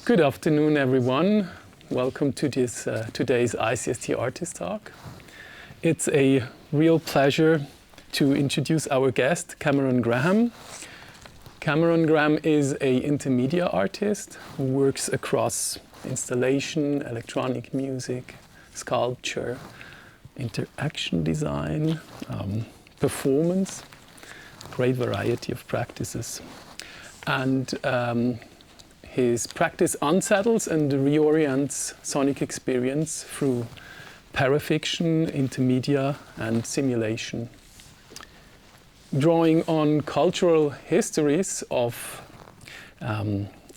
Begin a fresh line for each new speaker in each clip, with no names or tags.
Good afternoon, everyone. Welcome to this today's ICST Artist Talk. It's a real pleasure to introduce our guest, Cameron Graham. Cameron Graham is an Intermedia artist who works across installation, electronic music, sculpture, interaction design, performance, great variety of practices. And his practice unsettles and reorients sonic experience through parafiction, intermedia, and simulation. Drawing on cultural histories of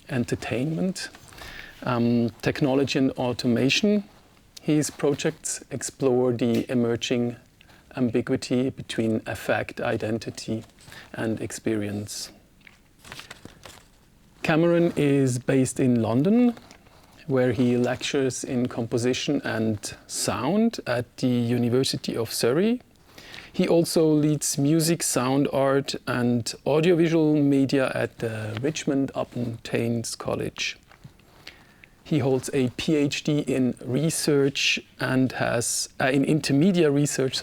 entertainment, technology and automation, his projects explore the emerging ambiguity between affect, identity, and experience. Cameron is based in London, where he lectures in composition and sound at the University of Surrey. He also leads music, sound art, and audiovisual media at the Richmond-upon-Thames College. He holds a PhD in research and has in intermedia research,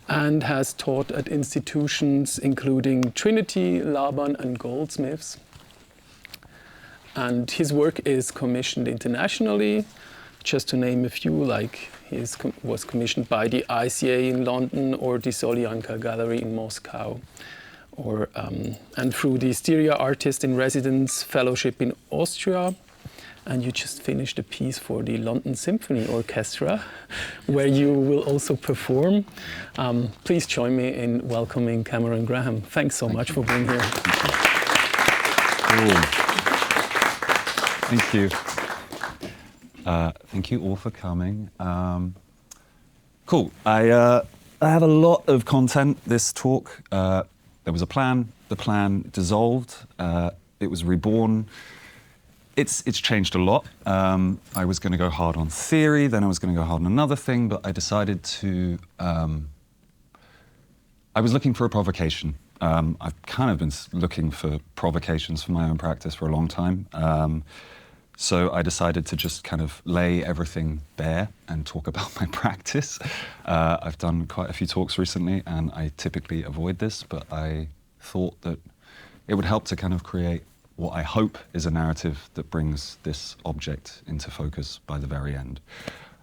and has taught at institutions including Trinity, Laban, and Goldsmiths. And his work is commissioned internationally, just to name a few, like he was commissioned by the ICA in London or the Solyanka Gallery in Moscow, or and through the Styria Artist in Residence Fellowship in Austria. And you just finished a piece for the London Symphony Orchestra, where you will also perform. Please join me in welcoming Cameron Graham. Thanks so much for being here.
Thank you. Thank you all for coming. Cool. I have a lot of content this talk. There was a plan. The plan dissolved. It was reborn. It's changed a lot. I was going to go hard on theory, then I was going to go hard on another thing, but I decided to... I was looking for a provocation. I've kind of been looking for provocations for my own practice for a long time. So I decided to just kind of lay everything bare and talk about my practice. I've done quite a few talks recently, and I typically avoid this, but I thought that it would help to kind of create what I hope is a narrative that brings this object into focus by the very end.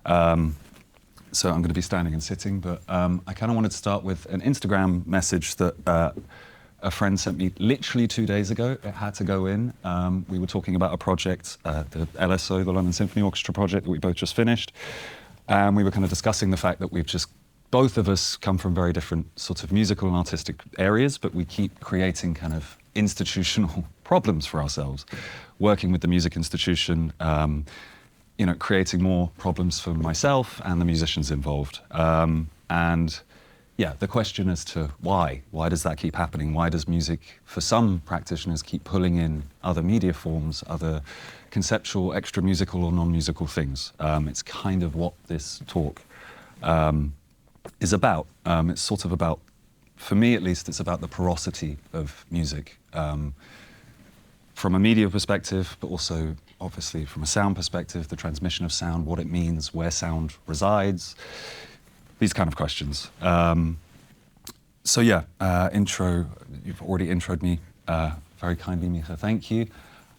So I'm going to be standing and sitting, but I kind of wanted to start with an Instagram message that a friend sent me literally 2 days ago. It had to go in. We were talking about a project, the LSO, the London Symphony Orchestra project that we both just finished. And we were kind of discussing the fact that both of us come from very different sorts of musical and artistic areas, but we keep creating kind of institutional problems for ourselves. Working with the music institution, creating more problems for myself and the musicians involved. And yeah, the question as to why does that keep happening? Why does music, for some practitioners, keep pulling in other media forms, other conceptual, extra musical or non-musical things? It's kind of what this talk is about. It's sort of about, for me at least, it's about the porosity of music. From a media perspective, but also obviously from a sound perspective, the transmission of sound, what it means, where sound resides, these kind of questions. So yeah, intro, you've already introed me very kindly, Micha, thank you.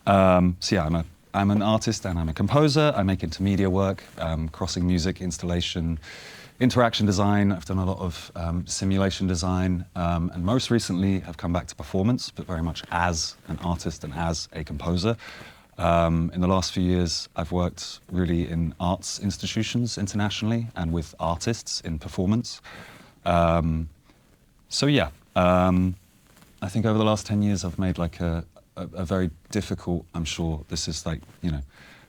So yeah, I'm an artist and I'm a composer. I make intermedia work, crossing music, installation, interaction design. I've done a lot of simulation design, and most recently I've come back to performance, but very much as an artist and as a composer. In the last few years, I've worked really in arts institutions internationally and with artists in performance. So yeah, I think over the last 10 years, I've made like a very difficult, I'm sure this is like,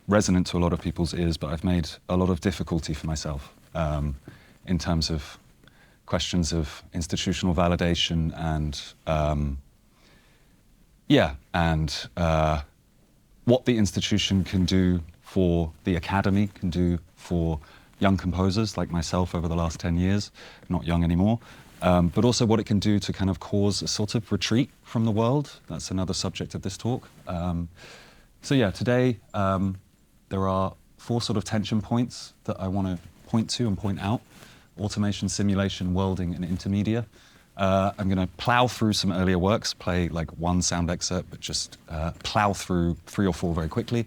resonant to a lot of people's ears, but I've made a lot of difficulty for myself in terms of questions of institutional validation and, what the institution can do for the academy, can do for young composers like myself over the last 10 years, not young anymore, but also what it can do to kind of cause a sort of retreat from the world. That's another subject of this talk. So yeah, today there are 4 sort of tension points that I want to point to and point out: automation, simulation, worlding, and intermedia. I'm going to plow through some earlier works, play like one sound excerpt, but just plow through 3 or 4 very quickly.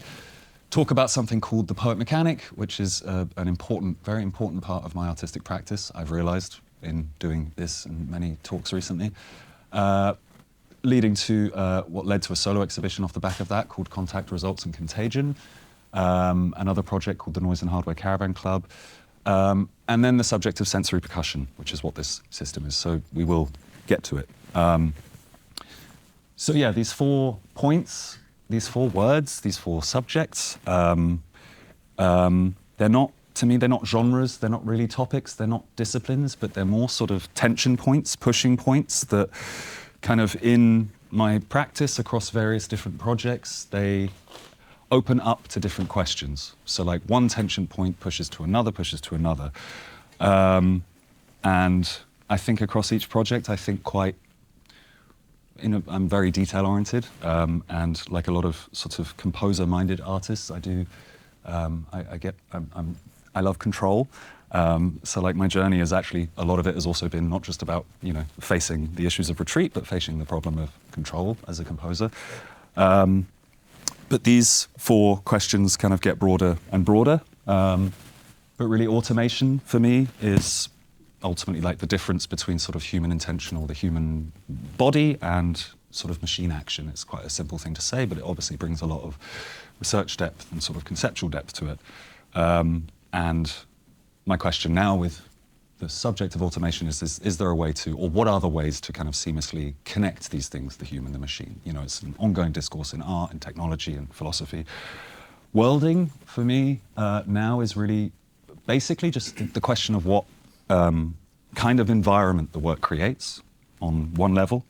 Talk about something called the poet mechanic, which is an important, very important part of my artistic practice, I've realized in doing this and many talks recently. Leading to what led to a solo exhibition off the back of that called Contact, Results and Contagion. Another project called the Noise and Hardware Caravan Club. And then the subject of sensory percussion, which is what this system is. So we will get to it. So yeah, these 4 points, these 4 words, these 4 subjects, they're not, to me, they're not genres, they're not really topics, they're not disciplines, but they're more sort of tension points, pushing points that kind of in my practice across various different projects, they open up to different questions. So like one tension point pushes to another, pushes to another. And I think across each project, I think quite, I'm very detail oriented, and like a lot of sort of composer minded artists, I do, I love control. So like my journey is actually, a lot of it has also been not just about, facing the issues of retreat, but facing the problem of control as a composer. But these 4 questions kind of get broader and broader. But really automation for me is ultimately like the difference between sort of human intentional, the human body, and sort of machine action. It's quite a simple thing to say, but it obviously brings a lot of research depth and sort of conceptual depth to it. And my question now with the subject of automation is there a way to, or what are the ways to kind of seamlessly connect these things, the human, the machine? It's an ongoing discourse in art and technology and philosophy. Worlding, for me, now is really basically just the question of what kind of environment the work creates on one level,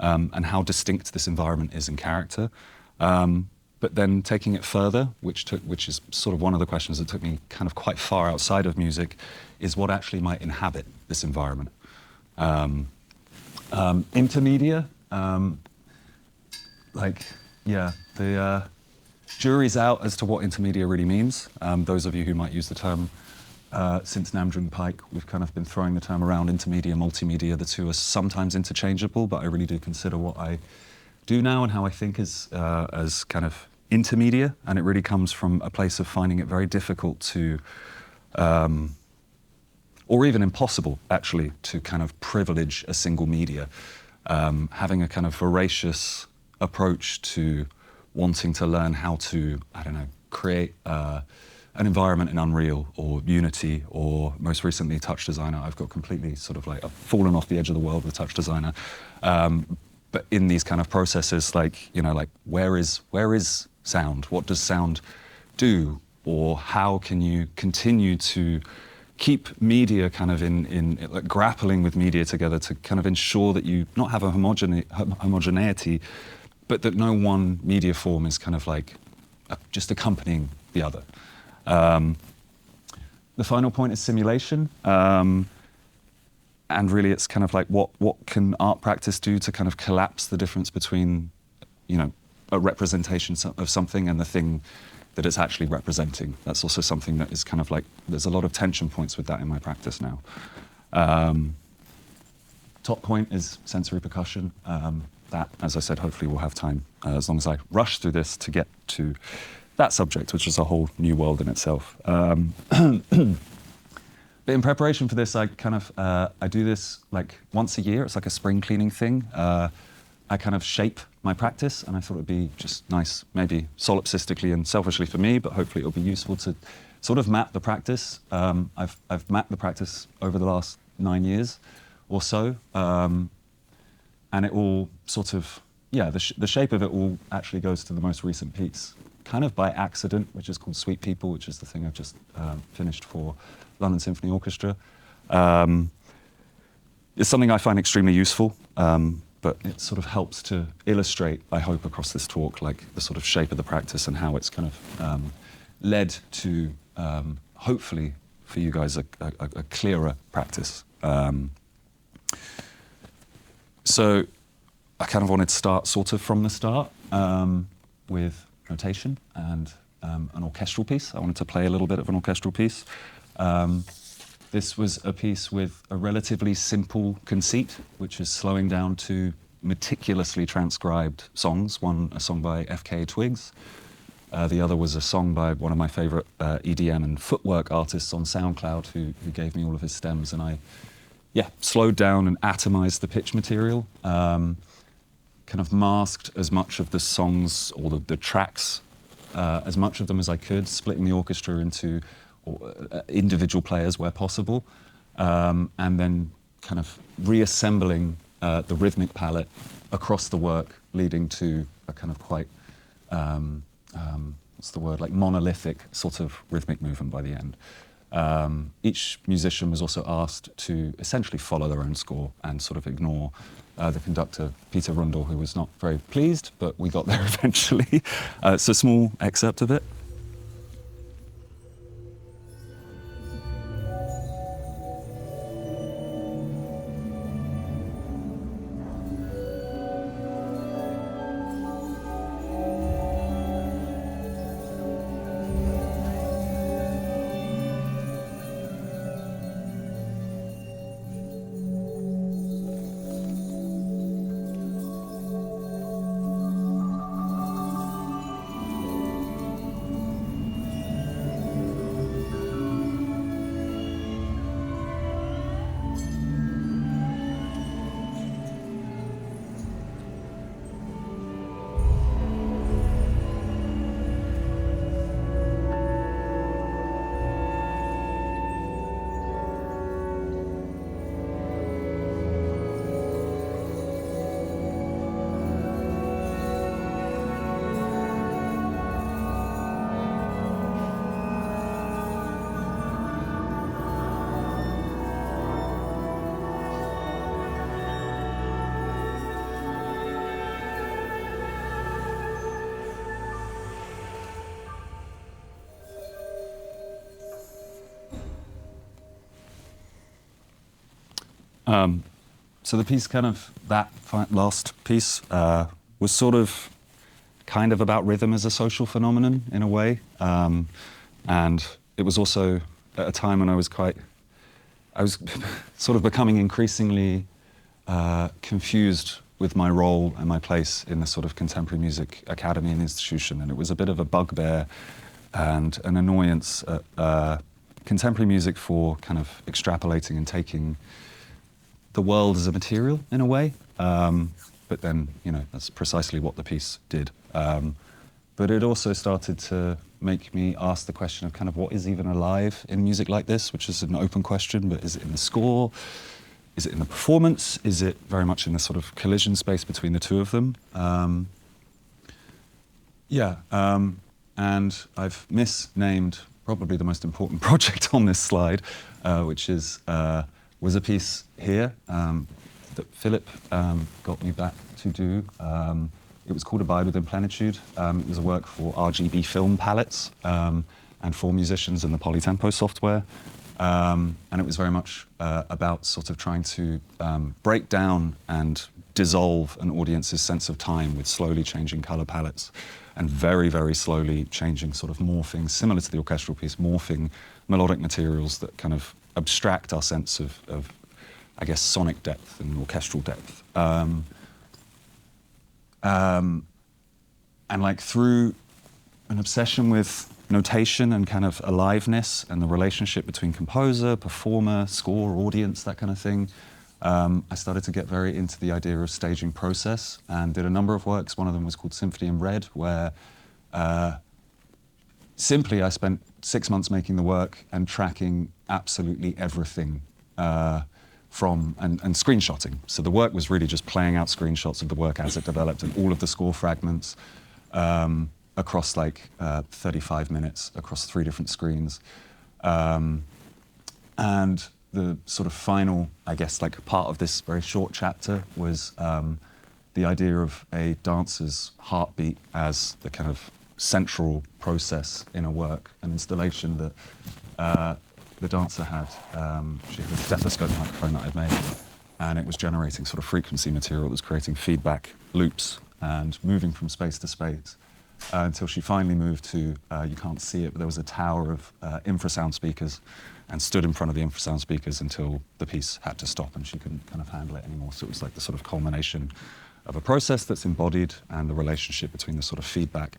and how distinct this environment is in character. But then taking it further, which is sort of one of the questions that took me kind of quite far outside of music, is what actually might inhabit this environment. Intermedia, the jury's out as to what intermedia really means. Those of you who might use the term, since Nam June Paik, we've kind of been throwing the term around, intermedia, multimedia. The 2 are sometimes interchangeable, but I really do consider what I do now and how I think is as kind of intermedia, and it really comes from a place of finding it very difficult to, or even impossible actually, to kind of privilege a single media. Having a kind of voracious approach to wanting to learn how to, create an environment in Unreal or Unity, or most recently Touch Designer. I've got completely sort of like, I've fallen off the edge of the world with Touch Designer. But in these kind of processes, where is sound? What does sound do? Or how can you continue to keep media kind of in like grappling with media together to kind of ensure that you not have a homogeneity, but that no one media form is kind of like just accompanying the other. The final point is simulation. And really it's kind of like what can art practice do to kind of collapse the difference between, a representation of something and the thing that it's actually representing. That's also something that is kind of like, there's a lot of tension points with that in my practice now. Top point is sensory percussion. That, as I said, hopefully we'll have time, as long as I rush through this, to get to that subject, which is a whole new world in itself. But in preparation for this, I kind of, I do this like once a year. It's like a spring cleaning thing. I kind of shape my practice, and I thought it'd be just nice, maybe solipsistically and selfishly for me, but hopefully it'll be useful to sort of map the practice. I've mapped the practice over the last 9 years or so, and it all sort of, the shape of it all actually goes to the most recent piece, kind of by accident, which is called Sweet People, which is the thing I've just finished for London Symphony Orchestra. It's something I find extremely useful, but it sort of helps to illustrate, I hope, across this talk, like the sort of shape of the practice and how it's kind of led to, hopefully, for you guys, a clearer practice. So I kind of wanted to start sort of from the start with notation and an orchestral piece. I wanted to play a little bit of an orchestral piece. This was a piece with a relatively simple conceit, which is slowing down to meticulously transcribed songs. One, a song by F.K. Twigs. The other was a song by one of my favorite EDM and footwork artists on SoundCloud who gave me all of his stems. And I slowed down and atomized the pitch material, kind of masked as much of the songs or the tracks, as much of them as I could, splitting the orchestra into individual players where possible, and then kind of reassembling the rhythmic palette across the work, leading to a kind of quite, what's the word, like monolithic sort of rhythmic movement by the end. Each musician was also asked to essentially follow their own score and sort of ignore the conductor, Peter Rundle, who was not very pleased, but we got there eventually. It's a small excerpt of it. So the piece, kind of that last piece, was sort of kind of about rhythm as a social phenomenon in a way, and it was also at a time when I was sort of becoming increasingly confused with my role and my place in the sort of contemporary music academy and institution, and it was a bit of a bugbear and an annoyance at contemporary music for kind of extrapolating and taking the world as a material in a way, but then, you know, that's precisely what the piece did. But it also started to make me ask the question of kind of what is even alive in music like this, which is an open question, but is it in the score? Is it in the performance? Is it very much in the sort of collision space between the two of them? And I've misnamed probably the most important project on this slide, which was a piece here that Philip got me back to do. It was called Abide Within Plenitude. It was a work for RGB film palettes and for musicians in the Polytempo software. And it was very much about sort of trying to break down and dissolve an audience's sense of time with slowly changing color palettes and very, very slowly changing, sort of morphing, similar to the orchestral piece, morphing melodic materials that kind of abstract our sense of I guess, sonic depth and orchestral depth. And like through an obsession with notation and kind of aliveness and the relationship between composer, performer, score, audience, that kind of thing, I started to get very into the idea of staging process and did a number of works. One of them was called Symphony in Red, where simply I spent 6 months making the work and tracking absolutely everything and screenshotting. So the work was really just playing out screenshots of the work as it developed and all of the score fragments across like 35 minutes across 3 different screens. And the sort of final, I guess, like part of this very short chapter was the idea of a dancer's heartbeat as the kind of central process in a work, an installation that the dancer had. She had a stethoscope microphone that I'd made, and it was generating sort of frequency material that was creating feedback loops and moving from space to space. until she finally moved to, you can't see it, but there was a tower of infrasound speakers, and stood in front of the infrasound speakers until the piece had to stop and she couldn't kind of handle it anymore. So it was like the sort of culmination of a process that's embodied and the relationship between the sort of feedback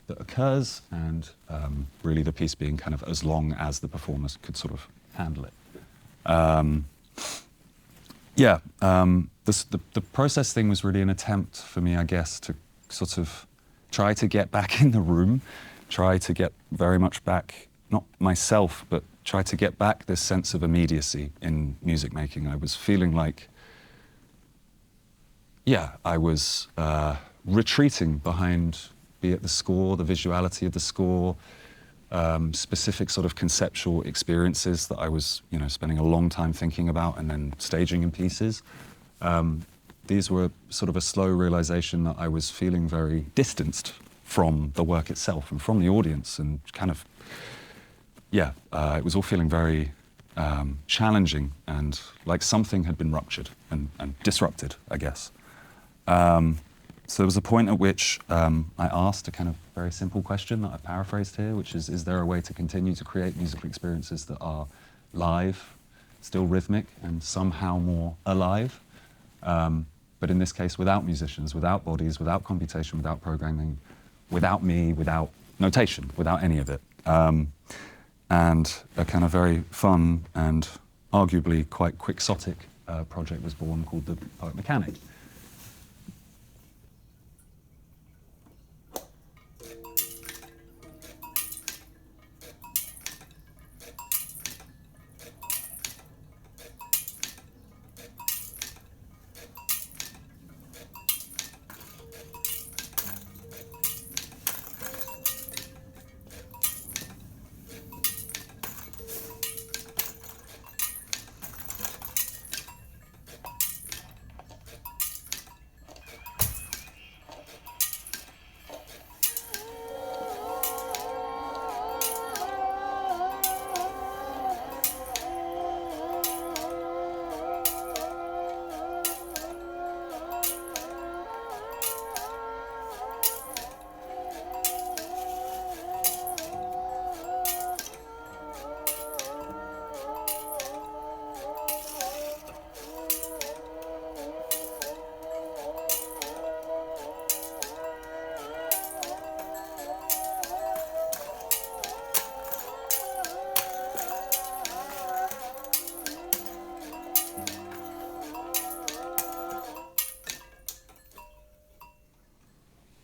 that occurs and really the piece being kind of as long as the performers could sort of handle it. The process thing was really an attempt for me, I guess, to sort of try to get back in the room, try to get very much back, not myself, but try to get back this sense of immediacy in music making. I was feeling like, I was retreating behind, be it the score, the visuality of the score, specific sort of conceptual experiences that I was, spending a long time thinking about and then staging in pieces. These were sort of a slow realization that I was feeling very distanced from the work itself and from the audience, and kind of, it was all feeling very challenging and like something had been ruptured and disrupted, I guess. So there was a point at which I asked a kind of very simple question that I paraphrased here, which is there a way to continue to create musical experiences that are live, still rhythmic, and somehow more alive? But in this case, without musicians, without bodies, without computation, without programming, without me, without notation, without any of it. And a kind of very fun and arguably quite quixotic project was born called The Poet Mechanic.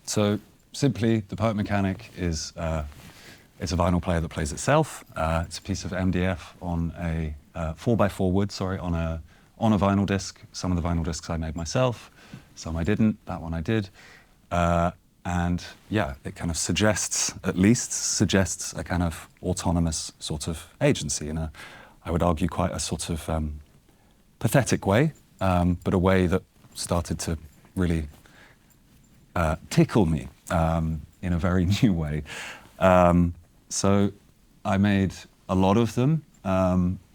So simply, the Poet Mechanic is it's a vinyl player that plays itself. It's a piece of MDF on a 4x4 wood, on a vinyl disc. Some of the vinyl discs I made myself, some I didn't. That one I did. And it kind of suggests a kind of autonomous sort of agency in I would argue, quite a sort of pathetic way, but a way that started to really tickle me in a very new way. So I made a lot of them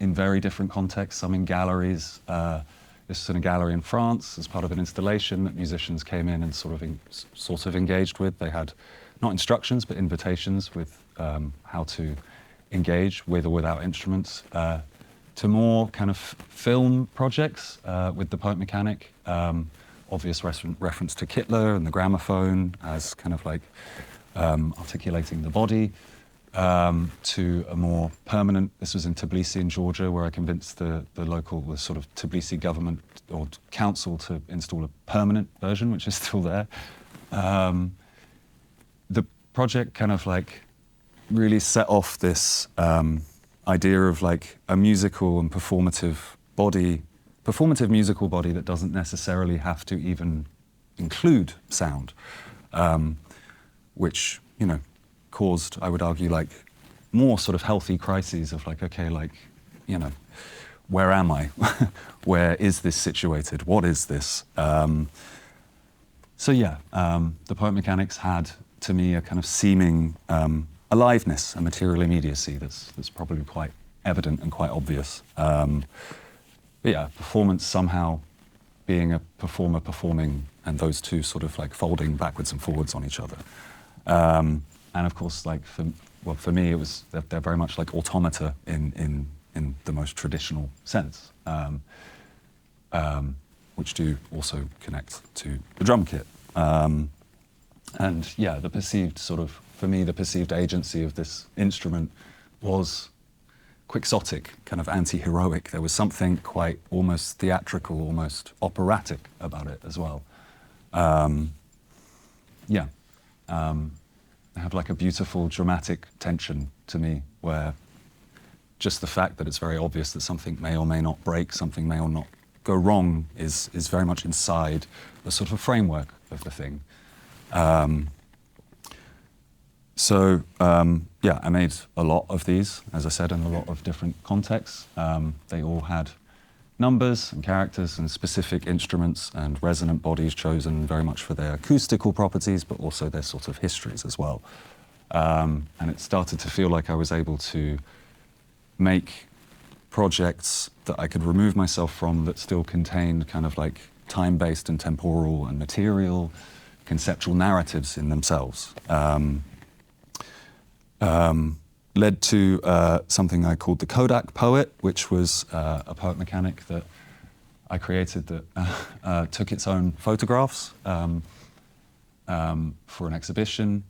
in very different contexts, some in galleries. This was in a gallery in France as part of an installation that musicians came in and sort of engaged with. They had not instructions, but invitations with how to engage with or without instruments, to more kind of film projects with the Poet Mechanic. Obvious reference to Kittler and the gramophone as kind of like articulating the body, to a more permanent. This was in Tbilisi in Georgia, where I convinced the sort of Tbilisi government or council to install a permanent version, which is still there. The project kind of like really set off this idea of like a musical and performative musical body that doesn't necessarily have to even include sound, which, caused, I would argue, like more sort of healthy crises of like, okay, like, where am I? Where is this situated? What is this? The Poet Mechanics had, to me, a kind of seeming aliveness, a material immediacy that's probably quite evident and quite obvious. Performance somehow being a performer performing, and those two sort of like folding backwards and forwards on each other. And of course, like for me, it was they're very much like automata in the most traditional sense, which do also connect to the drum kit. And yeah, the perceived sort of, for me, the perceived agency of this instrument was quixotic, kind of anti-heroic. There was something quite almost theatrical, almost operatic about it as well. They have like a beautiful dramatic tension to me, where just the fact that it's very obvious that something may or may not break, something may or not go wrong is very much inside the sort of framework of the thing. I made a lot of these, as I said, in a lot of different contexts. They all had numbers and characters and specific instruments and resonant bodies chosen very much for their acoustical properties, but also their sort of histories as well. And it started to feel like I was able to make projects that I could remove myself from that still contained kind of like time-based and temporal and material conceptual narratives in themselves. Led to something I called the Kodak Poet, which was a poet mechanic that I created that took its own photographs for an exhibition.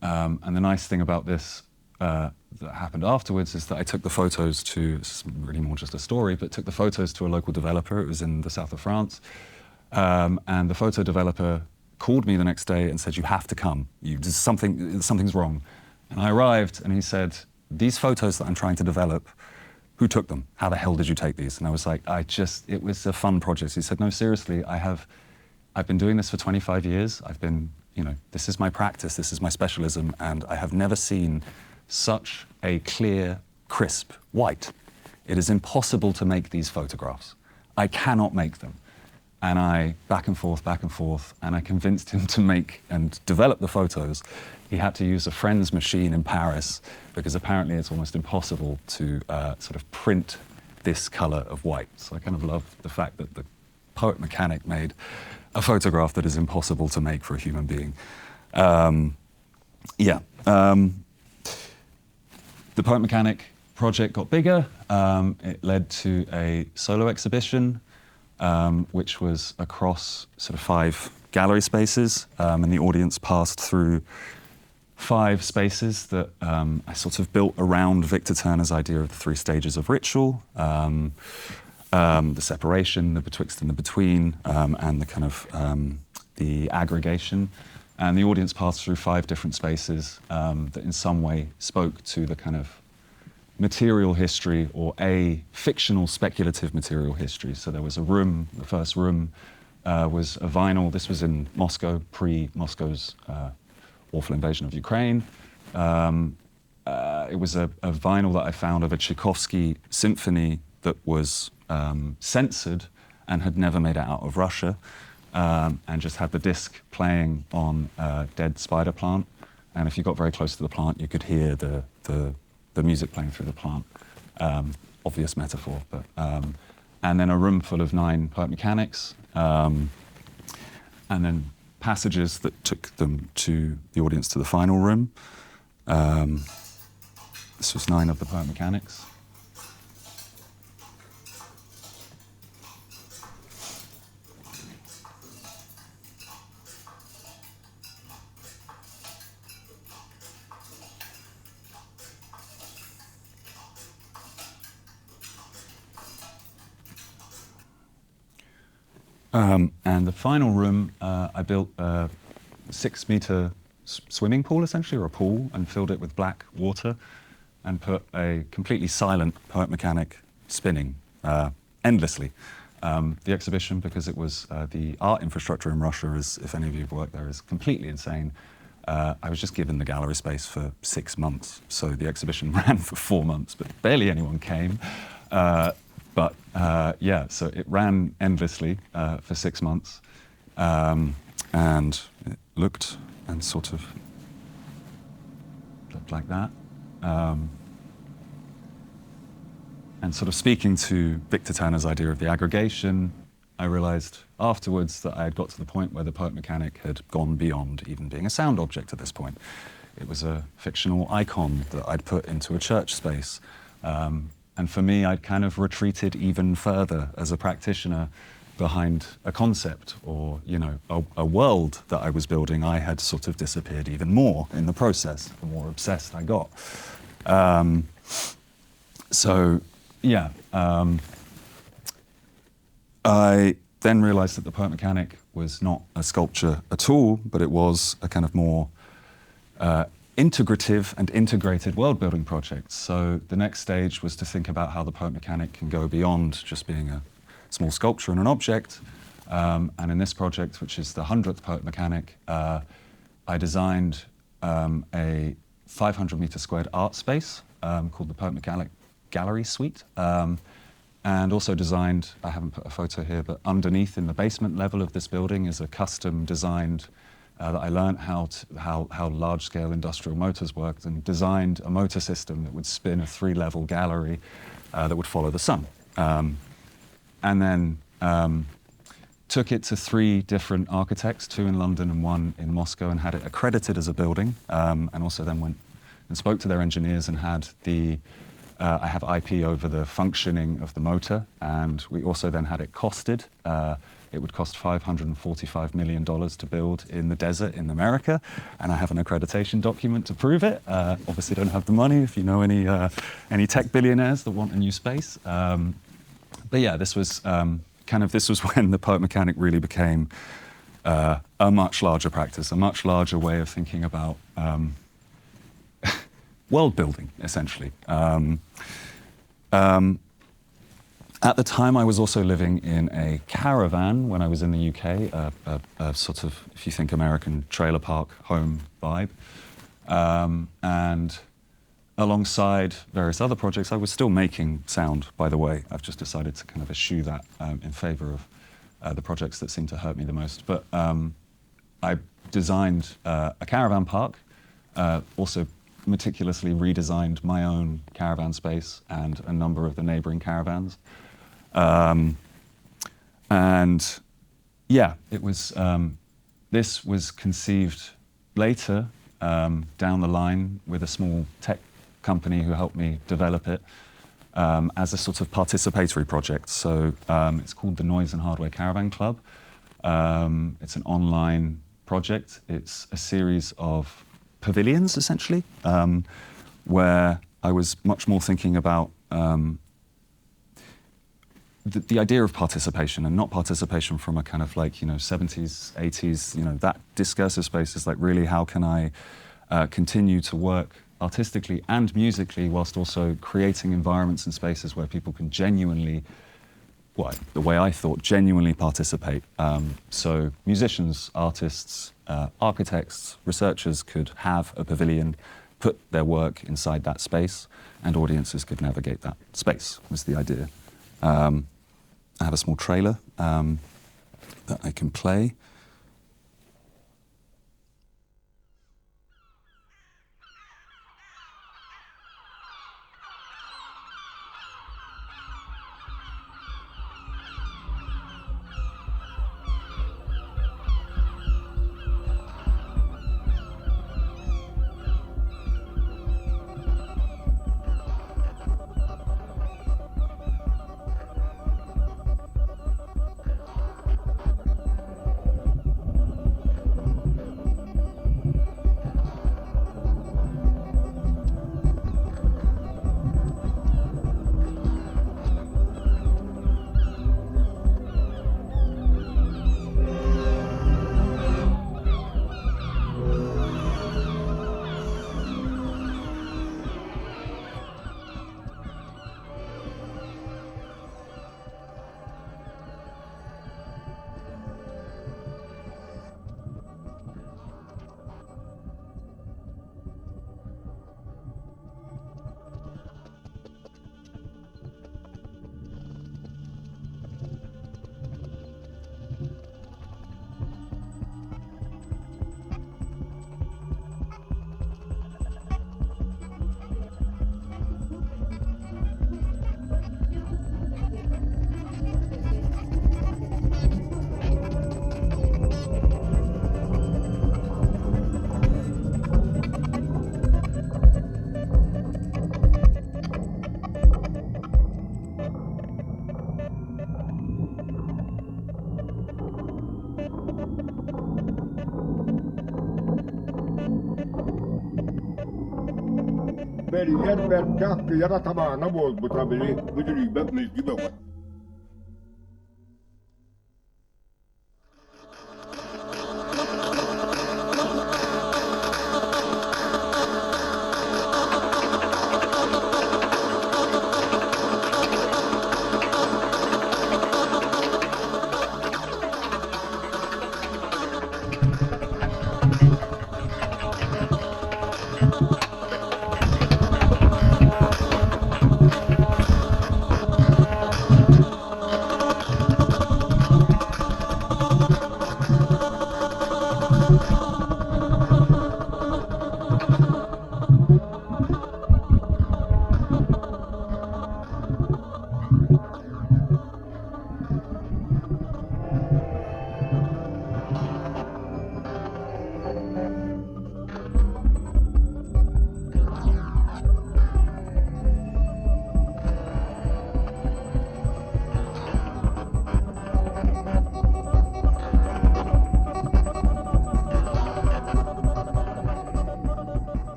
And the nice thing about this that happened afterwards is that I took the photos to, it's really more just a story, but took the photos to a local developer. It was in the south of France. And the photo developer called me the next day and said, "You have to come. Something's wrong." And I arrived and he said, "These photos that I'm trying to develop, who took them? How the hell did you take these?" And I was like, it was a fun project. He said, "No, seriously, I've been doing this for 25 years. This is my practice, this is my specialism, and I have never seen such a clear, crisp white. It is impossible to make these photographs. I cannot make them." And I back and forth, and I convinced him to make and develop the photos. He had to use a friend's machine in Paris because apparently it's almost impossible to sort of print this color of white. So I kind of love the fact that the poet mechanic made a photograph that is impossible to make for a human being. The poet mechanic project got bigger. It led to a solo exhibition, which was across sort of 5 gallery spaces, and the audience passed through 5 spaces that I sort of built around Victor Turner's idea of the 3 stages of ritual, the separation, the betwixt and the between, and the kind of the aggregation. And the audience passed through 5 different spaces that in some way spoke to the kind of material history or a fictional speculative material history. So there was a room, the first room was a vinyl. This was in Moscow, pre-Moscow's awful invasion of Ukraine. It was a vinyl that I found of a Tchaikovsky symphony that was censored and had never made it out of Russia, and just had the disc playing on a dead spider plant. And if you got very close to the plant, you could hear the music playing through the plant. Obvious metaphor, but and then a room full of 9 poet mechanics, and then passages that took them to the audience to the final room. This was 9 of the poet mechanics. And the final room, I built a 6-meter swimming pool, essentially, or a pool, and filled it with black water, and put a completely silent poet mechanic spinning endlessly. The exhibition, because it was the art infrastructure in Russia, is, if any of you have worked there, is completely insane. I was just given the gallery space for 6 months, so the exhibition ran for 4 months, but barely anyone came. So it ran endlessly for 6 months, and it looked and sort of looked like that. And sort of speaking to Victor Turner's idea of the aggregation, I realized afterwards that I had got to the point where the poet mechanic had gone beyond even being a sound object at this point. It was a fictional icon that I'd put into a church space. And for me, I'd kind of retreated even further as a practitioner behind a concept or, you know, a world that I was building. I had sort of disappeared even more in the process, the more obsessed I got. I then realized that the poet mechanic was not a sculpture at all, but it was a kind of more integrative and integrated world-building project. So the next stage was to think about how the poet mechanic can go beyond just being a small sculpture and an object. And in this project, which is the 100th poet mechanic, I designed a 500-meter squared art space called the Poet Mechanic Gallery Suite. And also designed, I haven't put a photo here, but underneath in the basement level of this building is a custom designed that I learned how large-scale industrial motors worked, and designed a motor system that would spin a 3-level gallery that would follow the sun. And then took it to 3 different architects, 2 in London and 1 in Moscow, and had it accredited as a building, and also then went and spoke to their engineers and had the I have IP over the functioning of the motor, and we also then had it costed. It would cost $545 million to build in the desert in America, and I have an accreditation document to prove it. Obviously don't have the money if you know any tech billionaires that want a new space. But yeah, this was this was when the poet mechanic really became a much larger practice, a much larger way of thinking about world building, essentially. At the time, I was also living in a caravan when I was in the UK, a sort of, if you think American trailer park home vibe. And alongside various other projects, I was still making sound, by the way. I've just decided to kind of eschew that in favor of the projects that seem to hurt me the most. But I designed a caravan park, also meticulously redesigned my own caravan space and a number of the neighboring caravans. And yeah, it was, this was conceived later down the line with a small tech company who helped me develop it as a sort of participatory project. So it's called the Noise and Hardware Caravan Club. It's an online project. It's a series of pavilions, essentially, where I was much more thinking about the idea of participation, and not participation from a kind of like, 70s, 80s, that discursive space is like, really, how can I continue to work artistically and musically whilst also creating environments and spaces where people can genuinely, the way I thought, genuinely participate. So musicians, artists, architects, researchers could have a pavilion, put their work inside that space, and audiences could navigate that space, was the idea. I have a small trailer that I can play.
Beriyet berkah kıyara tabağına boz bu tabiri müdürü bak mizgi bak.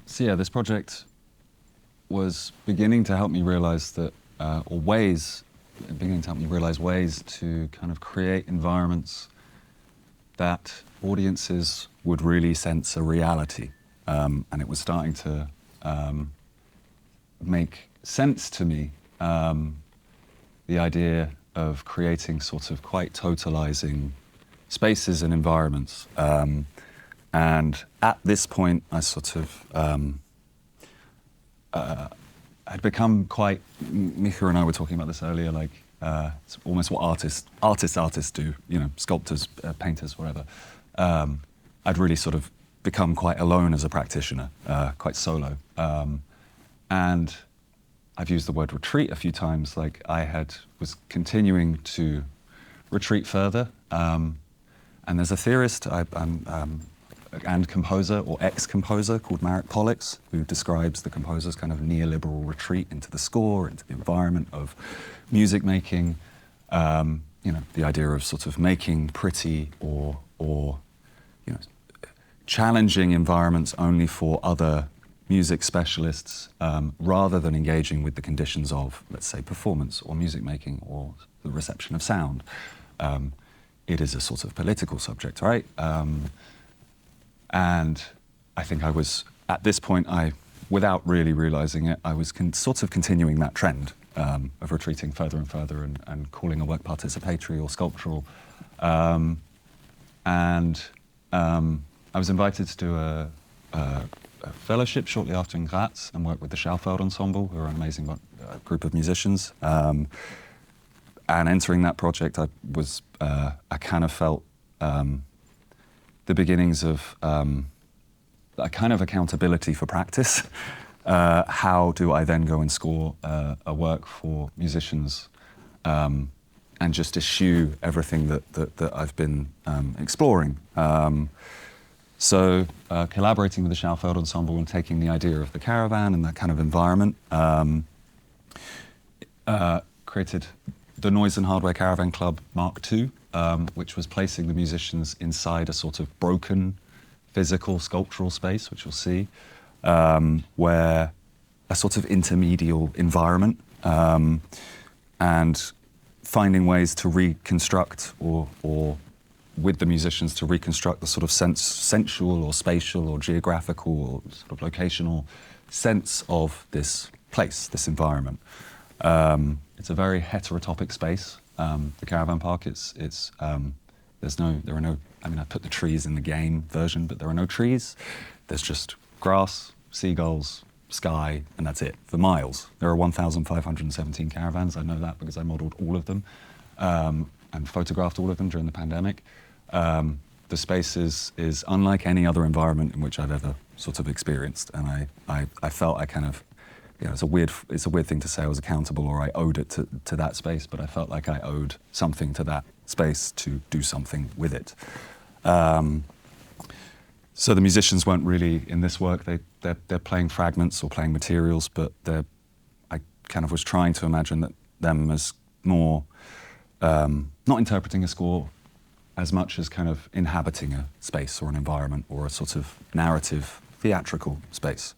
So yeah, this project was beginning to help me realize that, beginning to help me realize ways to kind of create environments that audiences would really sense a reality. And it was starting to make sense to me, the idea of creating sort of quite totalizing spaces and environments. And at this point, I sort of had become quite. Micha and I were talking about this earlier. Like it's almost what artists do. You know, sculptors, painters, whatever. I'd really sort of become quite alone as a practitioner, quite solo. And I've used the word retreat a few times. Like was continuing to retreat further. And there's a theorist and composer or ex-composer called Marek Pollux, who describes the composer's kind of neoliberal retreat into the score, into the environment of music making. You know, the idea of sort of making pretty or you know, challenging environments only for other music specialists, rather than engaging with the conditions of, let's say, performance or music making or the reception of sound. It is a sort of political subject, right? And I think I was, at this point, without really realizing it, I was sort of continuing that trend of retreating further and further and calling a work participatory or sculptural. And I was invited to do a fellowship shortly after in Graz and work with the Schaufeldt Ensemble, who are an amazing group of musicians. And entering that project, I kind of felt the beginnings of a kind of accountability for practice. How do I then go and score a work for musicians and just eschew everything that I've been exploring? So collaborating with the Schaufeldt Ensemble and taking the idea of the caravan and that kind of environment, created the Noise and Hardware Caravan Club Mark II, which was placing the musicians inside a sort of broken physical sculptural space, which you'll see, where a sort of intermedial environment, and finding ways to reconstruct or with the musicians to reconstruct the sort of sensual or spatial or geographical or sort of locational sense of this place, this environment. It's a very heterotopic space. The caravan park, there are no, I mean, I put the trees in the game version, but there are no trees. There's just grass, seagulls, sky, and that's it for miles. There are 1,517 caravans. I know that because I modeled all of them and photographed all of them during the pandemic. The space is unlike any other environment in which I've ever sort of experienced, and I felt I kind of, you know, it's a weird thing to say I was accountable or I owed it to that space, but I felt like I owed something to that space to do something with it. So the musicians weren't really in this work. They're playing fragments or playing materials, but I kind of was trying to imagine them as more not interpreting a score as much as kind of inhabiting a space or an environment or a sort of narrative, theatrical space.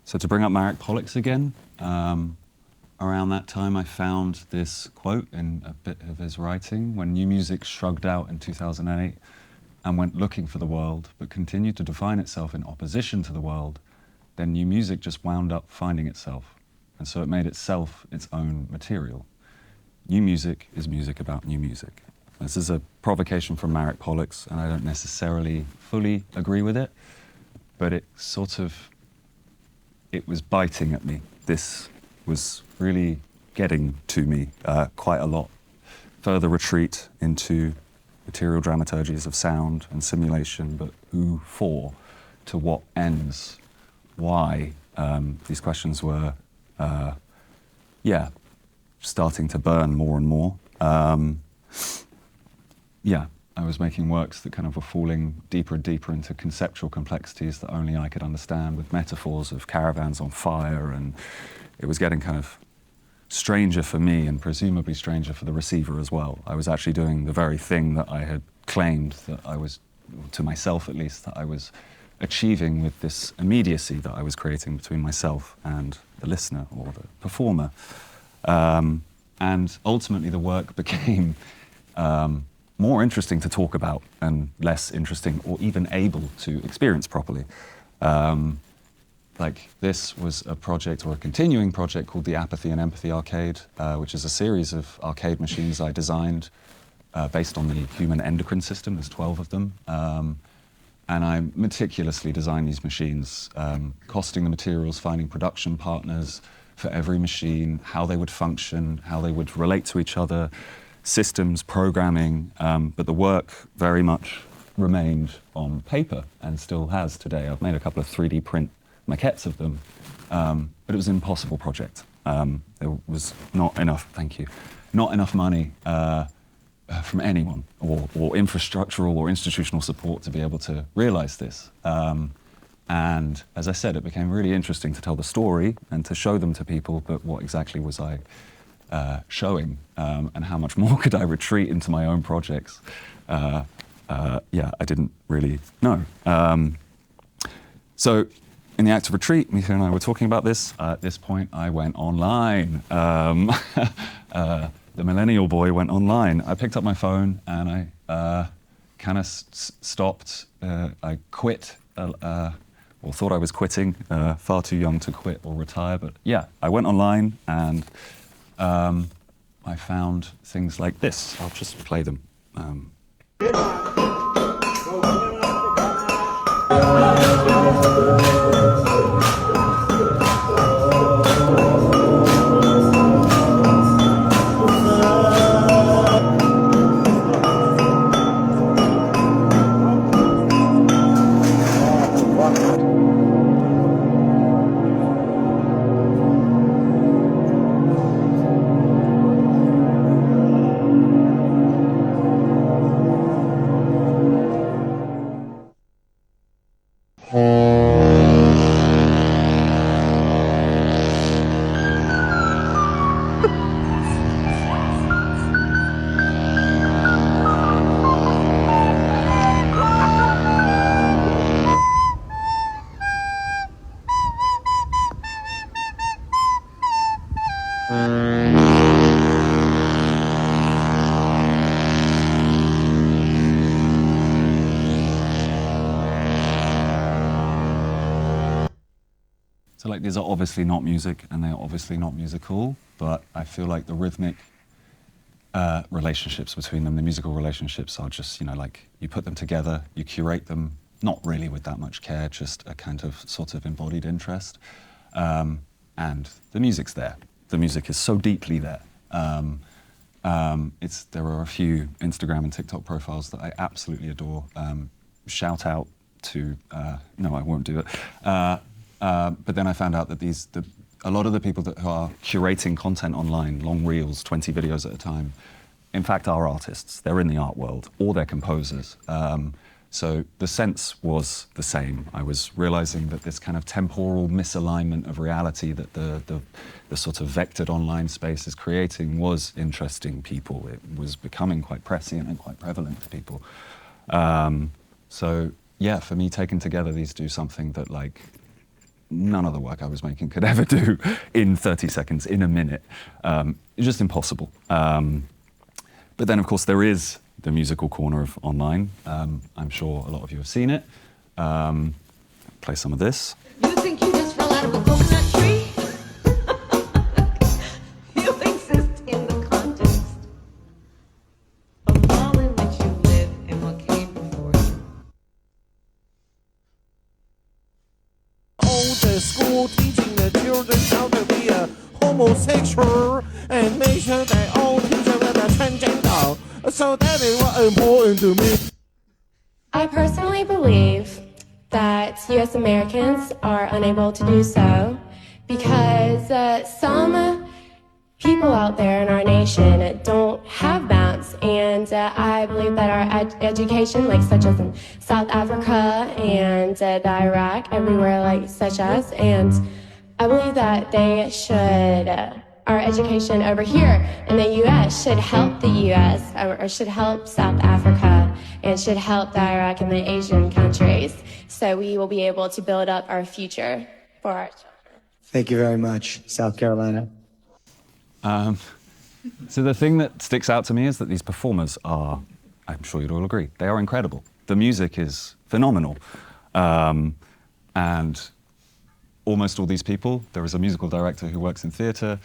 So to bring up Marek Pollock's again, around that time I found this quote in a bit of his writing: when new music shrugged out in 2008 and went looking for the world, but continued to define itself in opposition to the world, then new music just wound up finding itself. And so it made itself its own material. New music is music about new music. This is a provocation from Marek Pollock's, and I don't necessarily fully agree with it, but it was biting at me. This was really getting to me quite a lot. Further retreat into material dramaturgies of sound and simulation, but who for? To what ends? Why? These questions were, starting to burn more and more. I was making works that kind of were falling deeper and deeper into conceptual complexities that only I could understand, with metaphors of caravans on fire, and it was getting kind of stranger for me and presumably stranger for the receiver as well. I was actually doing the very thing that I had claimed that I was, to myself at least, that I was achieving with this immediacy that I was creating between myself and the listener or the performer. And ultimately the work became more interesting to talk about and less interesting or even able to experience properly. Like this was a project, or a continuing project, called the Apathy and Empathy Arcade, which is a series of arcade machines I designed based on the human endocrine system. There's 12 of them. And I meticulously designed these machines, costing the materials, finding production partners for every machine, how they would function, how they would relate to each other, systems, programming, but the work very much remained on paper and still has today. I've made a couple of 3D print maquettes of them, but it was an impossible project. There was not enough, thank you, not enough money from anyone, or infrastructural or institutional support to be able to realize this. And as I said, it became really interesting to tell the story and to show them to people, but what exactly was I showing, and how much more could I retreat into my own projects? I didn't really know. So in the act of retreat, Meessen and I were talking about this. At this point, I went online. The millennial boy went online. I picked up my phone and I kind of stopped. I quit, or thought I was quitting, far too young to quit or retire. But yeah, I went online and I found things like this. I'll just play them. So like these are obviously not music and they're obviously not musical, but I feel like the rhythmic relationships between them, the musical relationships are just, you know, like you put them together, you curate them, not really with that much care, just a kind of sort of embodied interest. And the music's there. The music is so deeply there. There are a few Instagram and TikTok profiles that I absolutely adore. Shout out to, no, I won't do it. But then I found out that a lot of the people who are curating content online, long reels, 20 videos at a time, in fact are artists. They're in the art world, or they're composers. So the sense was the same. I was realizing that this kind of temporal misalignment of reality that the sort of vectored online space is creating was interesting people. It was becoming quite prescient and quite prevalent for people. So yeah, for me, taken together, these do something that like none of the work I was making could ever do in 30 seconds, in a minute. It's just impossible. But then, of course, there is the musical corner of online. I'm sure a lot of you have seen it. Play some of this.
You think you just fell out of a coconut tree? You exist in the context of all in which you live and what came before you.
Old school teaching the children how to be a homosexual and make sure they all teach them that they're transgender. So that is what important to me.
I personally believe that U.S. Americans are unable to do so because some people out there in our nation don't have bounds, and I believe that our education, like such as in South Africa and the Iraq, everywhere like such as, and I believe that they should, our education over here in the U.S. should help the U.S. or should help South Africa and should help the Iraq and the Asian countries, so we will be able to build up our future for our children.
Thank you very much, South Carolina.
So the thing that sticks out to me is that these performers are, I'm sure you'd all agree, they are incredible. The music is phenomenal. And almost all these people, there is a musical director who works in theatre,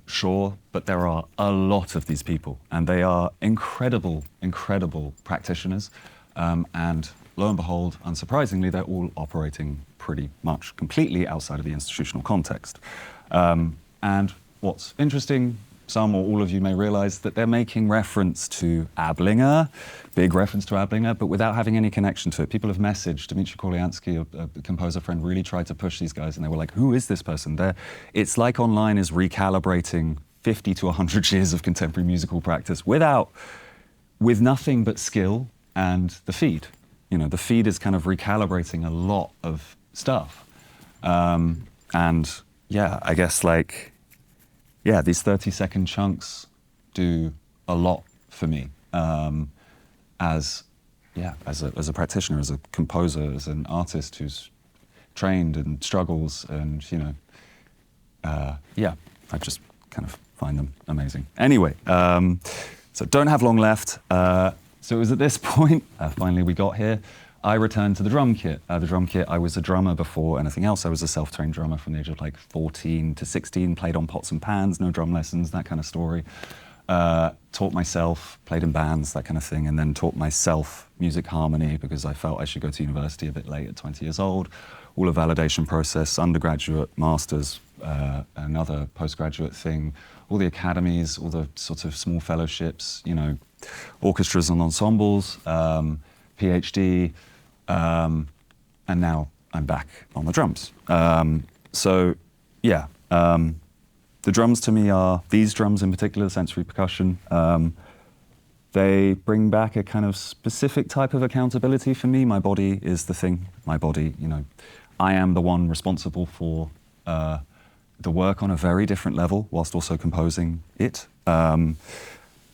sure, but there are a lot of these people, and they are incredible, incredible practitioners. And lo and behold, unsurprisingly, they're all operating pretty much completely outside of the institutional context. And what's interesting, some or all of you may realize that they're making reference to Ablinger, big reference to Ablinger, but without having any connection to it. People have messaged, Dmitry Korliansky, a composer friend, really tried to push these guys, and they were like, who is this person? It's like online is recalibrating 50 to 100 years of contemporary musical practice with nothing but skill and the feed. You know, the feed is kind of recalibrating a lot of stuff. And yeah, I guess like, yeah, these 30-second chunks do a lot for me as a practitioner, as a composer, as an artist who's trained and struggles, and you know, yeah, I just kind of find them amazing. Anyway, so don't have long left. So it was at this point, finally we got here. I returned to the drum kit. I was a drummer before anything else. I was a self-trained drummer from the age of like 14 to 16, played on pots and pans, no drum lessons, that kind of story. Taught myself, played in bands, that kind of thing, and then taught myself music harmony because I felt I should go to university a bit late at 20 years old. All a validation process, undergraduate, masters, another postgraduate thing, all the academies, all the sort of small fellowships, you know, orchestras and ensembles, PhD, and now I'm back on the drums. So, yeah. The drums to me are, these drums in particular, sensory percussion, they bring back a kind of specific type of accountability for me. My body is the thing. My body, you know, I am the one responsible for the work on a very different level whilst also composing it. And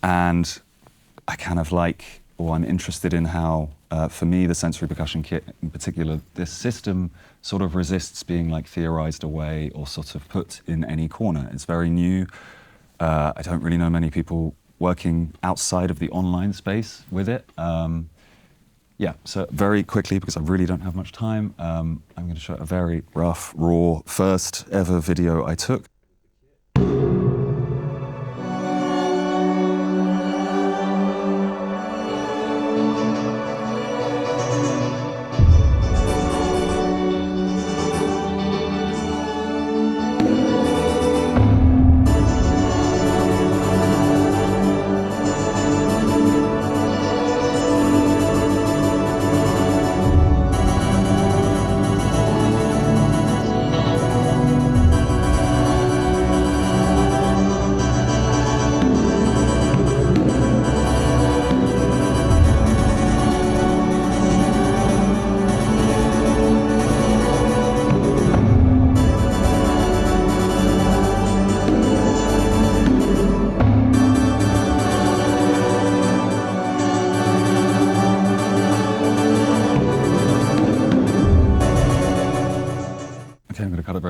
I kind of like, or I'm interested in how, for me, the sensory percussion kit in particular, this system sort of resists being like theorized away or sort of put in any corner. It's very new. I don't really know many people working outside of the online space with it. Yeah, so very quickly, because I really don't have much time, I'm going to show a very rough, raw, first ever video I took.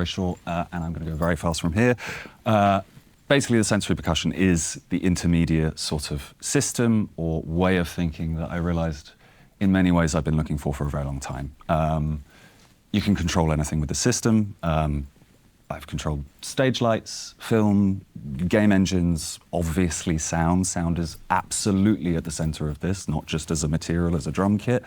Short, and I'm going to go very fast from here. Basically, the sensory percussion is the intermediate sort of system or way of thinking that I realized in many ways I've been looking for a very long time. You can control anything with the system. I've controlled stage lights, film, game engines, obviously sound. Sound is absolutely at the center of this, not just as a material, as a drum kit.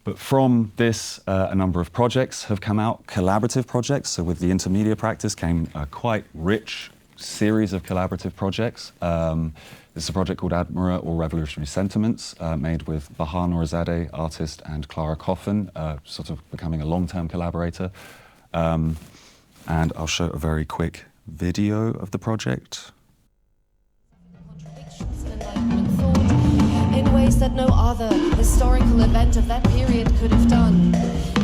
But from this, a number of projects have come out, collaborative projects. So with the Intermedia practice came a quite rich series of collaborative projects. This is a project called Admira, or Revolutionary Sentiments, made with Bahar Nourizadeh, artist, and Clara Coffin, sort of becoming a long-term collaborator. And I'll show a very quick video of the project.
In ways that no other historical event of that period could have done.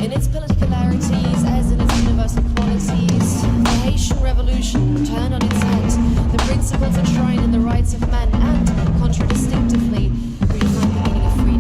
In its particularities as in its universal qualities, the Haitian Revolution turned on its head the principles enshrined in the rights of man and, contradistinctively, redefined the meaning of freedom.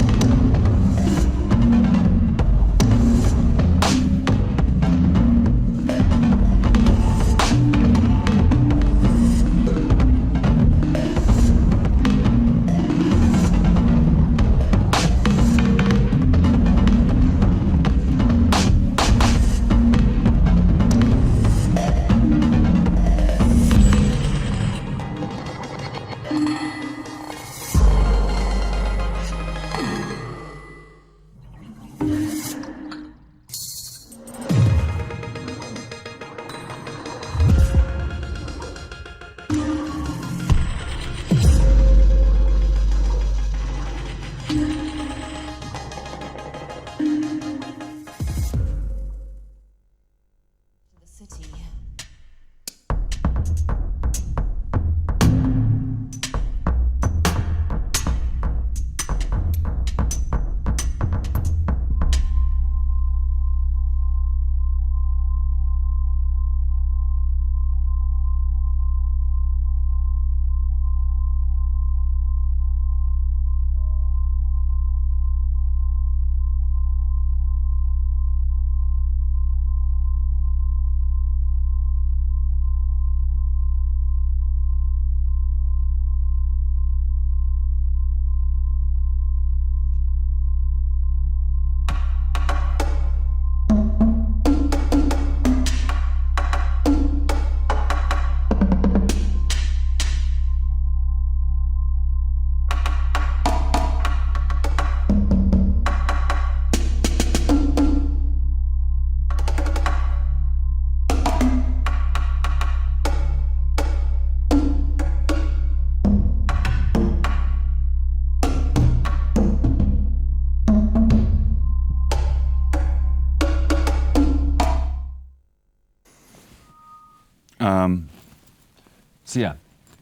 So yeah,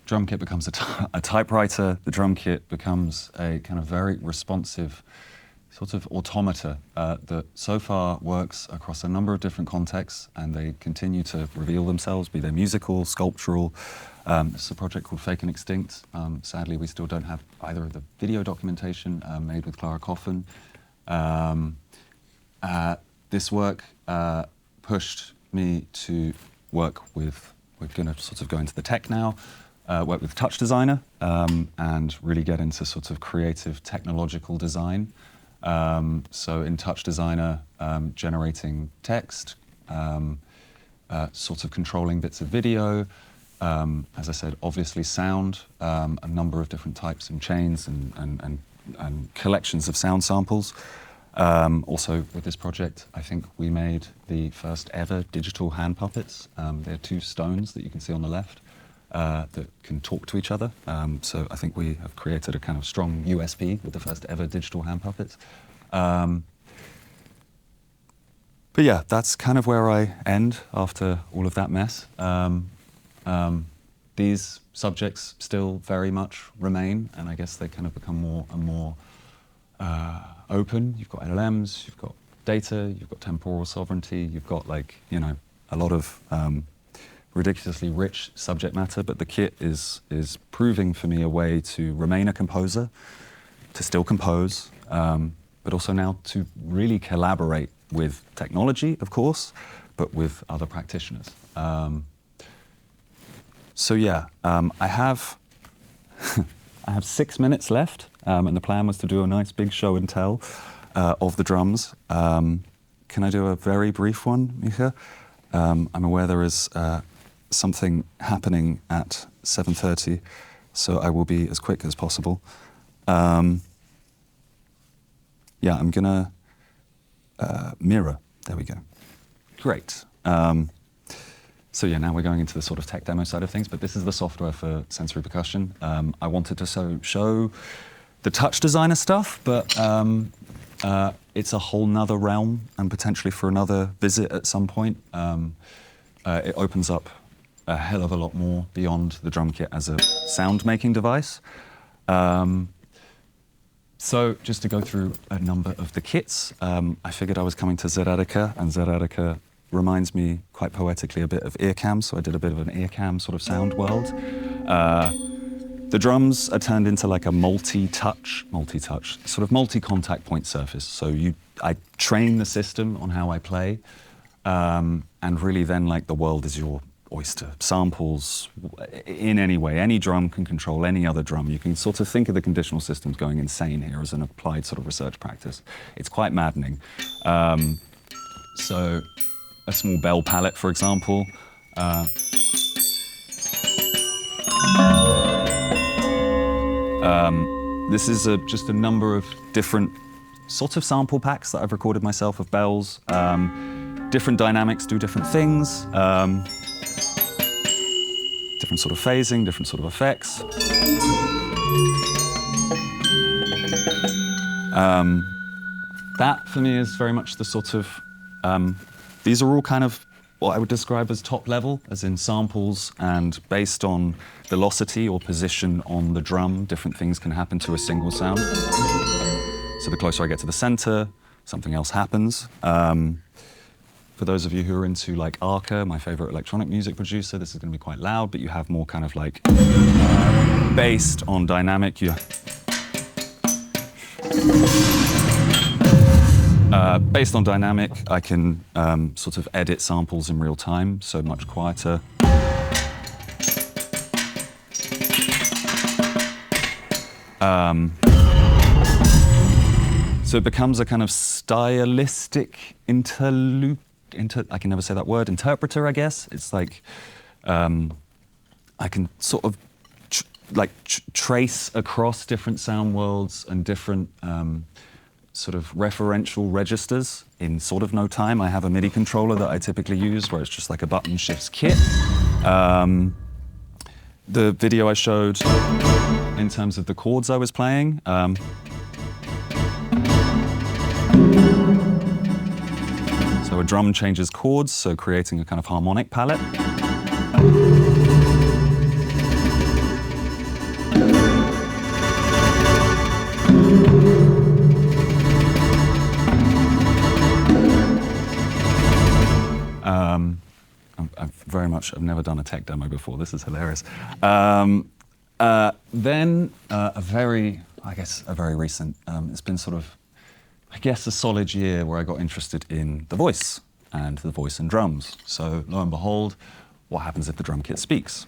drum kit becomes a typewriter. The drum kit becomes a kind of very responsive sort of automata that so far works across a number of different contexts, and they continue to reveal themselves, be they musical, sculptural. It's a project called Fake and Extinct. Sadly, we still don't have either of the video documentation made with Clara Coffin. This work pushed me to work with, we're going to sort of go into the tech now, work with Touch Designer and really get into sort of creative technological design. So in Touch Designer, generating text, sort of controlling bits of video, as I said, obviously sound, a number of different types and chains and collections of sound samples. Also with this project, I think we made the first ever digital hand puppets. They're two stones that you can see on the left that can talk to each other. So I think we have created a kind of strong USP with the first ever digital hand puppets. But yeah, that's kind of where I end after all of that mess. These subjects still very much remain, and I guess they kind of become more and more open. You've got LLMs, you've got data, you've got temporal sovereignty, you've got like, you know, a lot of ridiculously rich subject matter, but the kit is proving for me a way to remain a composer, to still compose, but also now to really collaborate with technology, of course, but with other practitioners. So yeah, I have 6 minutes left, and the plan was to do a nice big show and tell of the drums. Can I do a very brief one, Micha? I'm aware there is something happening at 7:30, so I will be as quick as possible. Yeah, I'm gonna mirror. There we go. Great. So yeah, now we're going into the sort of tech demo side of things, but this is the software for sensory percussion. I wanted to show the Touch Designer stuff, but it's a whole nother realm, and potentially for another visit at some point. It opens up a hell of a lot more beyond the drum kit as a sound-making device. So just to go through a number of the kits, I figured I was coming to Zeradica, and Zeradica reminds me quite poetically a bit of Earcam, so I did a bit of an Earcam sort of sound world. The drums are turned into like a multi-touch, sort of multi-contact point surface. So I train the system on how I play, and really then like the world is your oyster. Samples in any way, any drum can control any other drum. You can sort of think of the conditional systems going insane here as an applied sort of research practice. It's quite maddening. So a small bell palette, for example. This is just a number of different sort of sample packs that I've recorded myself of bells. Different dynamics do different things. Different sort of phasing, different sort of effects. That for me is very much the sort of, these are all kind of what I would describe as top level, as in samples, and based on velocity or position on the drum, different things can happen to a single sound. So the closer I get to the center, something else happens. For those of you who are into like Arca, my favorite electronic music producer, this is going to be quite loud, but you have more kind of like based on dynamic. Based on dynamic, I can sort of edit samples in real time, so much quieter. So it becomes a kind of stylistic I can never say that word, interpreter, I guess. It's like, I can sort of trace across different sound worlds and different sort of referential registers in sort of no time. I have a MIDI controller that I typically use where it's just like a button shifts kit. The video I showed in terms of the chords I was playing, so a drum changes chords, so creating a kind of harmonic palette. much. I've never done a tech demo before. This is hilarious. Then a very recent, it's been sort of, I guess, a solid year where I got interested in the voice and drums. So lo and behold, what happens if the drum kit speaks?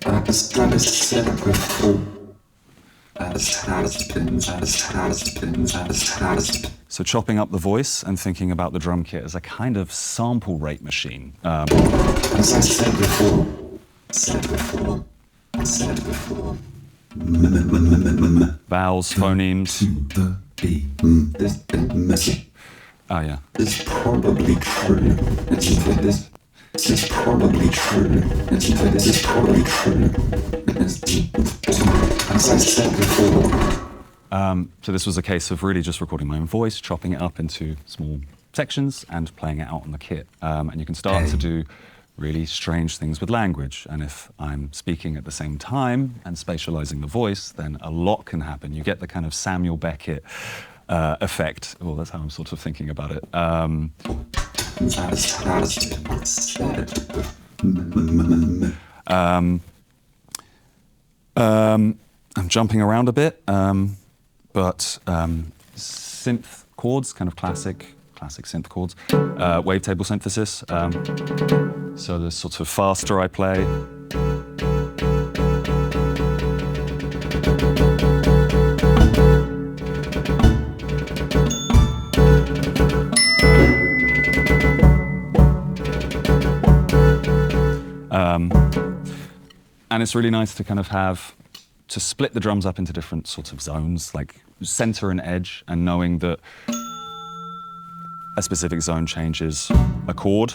So chopping up the voice and thinking about the drum kit as a kind of sample rate machine. As I said before. Vowels, phonemes. Oh yeah. It's probably true. This is probably true. This is probably true. As I said before. So this was a case of really just recording my own voice, chopping it up into small sections and playing it out on the kit. And you can start to do really strange things with language. And if I'm speaking at the same time and spatializing the voice, then a lot can happen. You get the kind of Samuel Beckett effect. Well, that's how I'm sort of thinking about it. I'm jumping around a bit, but synth chords, kind of classic synth chords, wavetable synthesis. So the sort of faster I play, and it's really nice to kind of to split the drums up into different sorts of zones, like center and edge, and knowing that a specific zone changes a chord.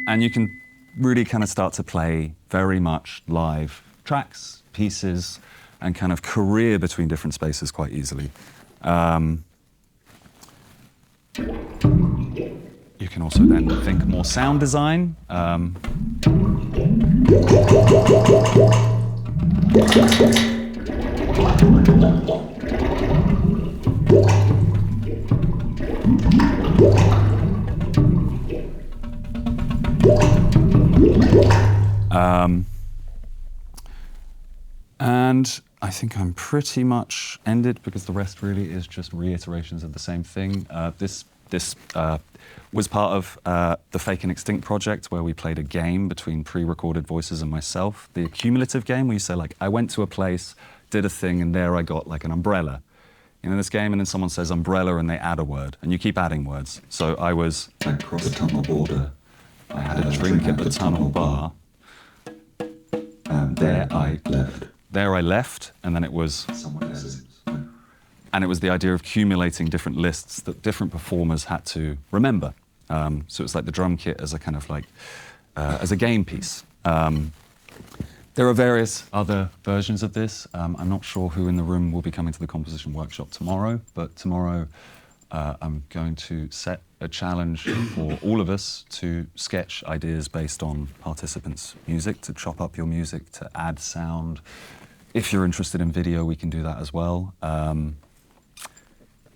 And you can really kind of start to play very much live tracks, pieces, and kind of career between different spaces quite easily. You can also then think more sound design. And I think I'm pretty much ended because the rest really is just reiterations of the same thing. This was part of the Fake and Extinct project where we played a game between pre-recorded voices and myself. The cumulative game where you say, like, I went to a place, did a thing, and there I got like an umbrella. You know, this game, and then someone says umbrella and they add a word, and you keep adding words. So I crossed the tunnel border. I had a drink at the tunnel bar. And there I left, and then it was someone else's. And it was the idea of accumulating different lists that different performers had to remember. So it's like the drum kit as a kind of like, as a game piece. There are various other versions of this. I'm not sure who in the room will be coming to the composition workshop tomorrow, but tomorrow I'm going to set a challenge for all of us to sketch ideas based on participants' music, to chop up your music, to add sound. If you're interested in video, we can do that as well.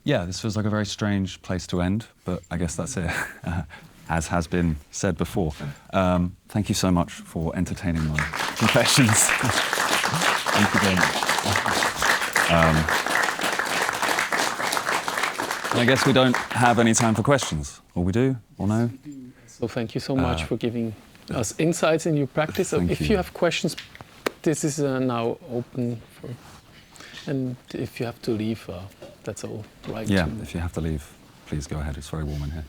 Yeah, this feels like a very strange place to end, but I guess that's it, as has been said before. Thank you so much for entertaining my confessions. Thank you very much. And I guess we don't have any time for questions, or we do, or no?
So thank you so much for giving us insights in your practice. So if you have questions, this is now open for, and if you have to leave, that's all right.
Yeah, if you have to leave, please go ahead. It's very warm in here.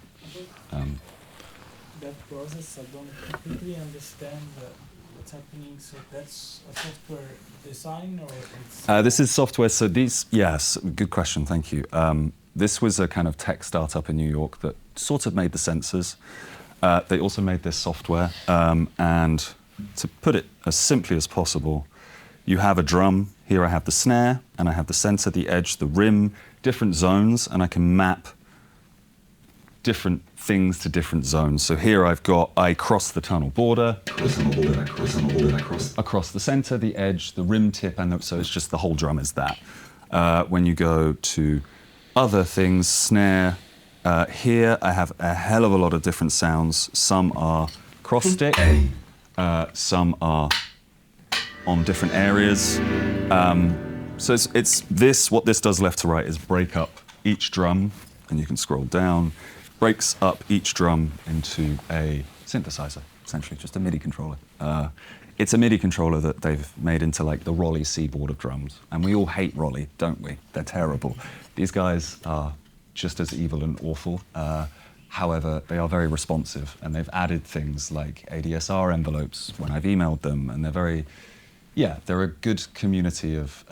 That process, I don't completely understand what's happening. So that's a software design, or it's
this is software. So these, yes, good question. Thank you. This was a kind of tech startup in New York that sort of made the sensors. They also made this software, and to put it as simply as possible, you have a drum. Here I have the snare, and I have the center, the edge, the rim, different zones, and I can map different things to different zones. So here I've got, I cross the tunnel border, across the center, the edge, the rim tip, and so it's just the whole drum is that. When you go to other things, snare. Here I have a hell of a lot of different sounds. Some are cross stick, some are on different areas. So it's this, what this does left to right is break up each drum, and you can scroll down, breaks up each drum into a synthesizer, essentially just a MIDI controller. It's a MIDI controller that they've made into like the Rolly C board of drums. And we all hate Rolly, don't we? They're terrible. These guys are just as evil and awful. However, they are very responsive, and they've added things like ADSR envelopes when I've emailed them, and they're very, yeah, they're a good community of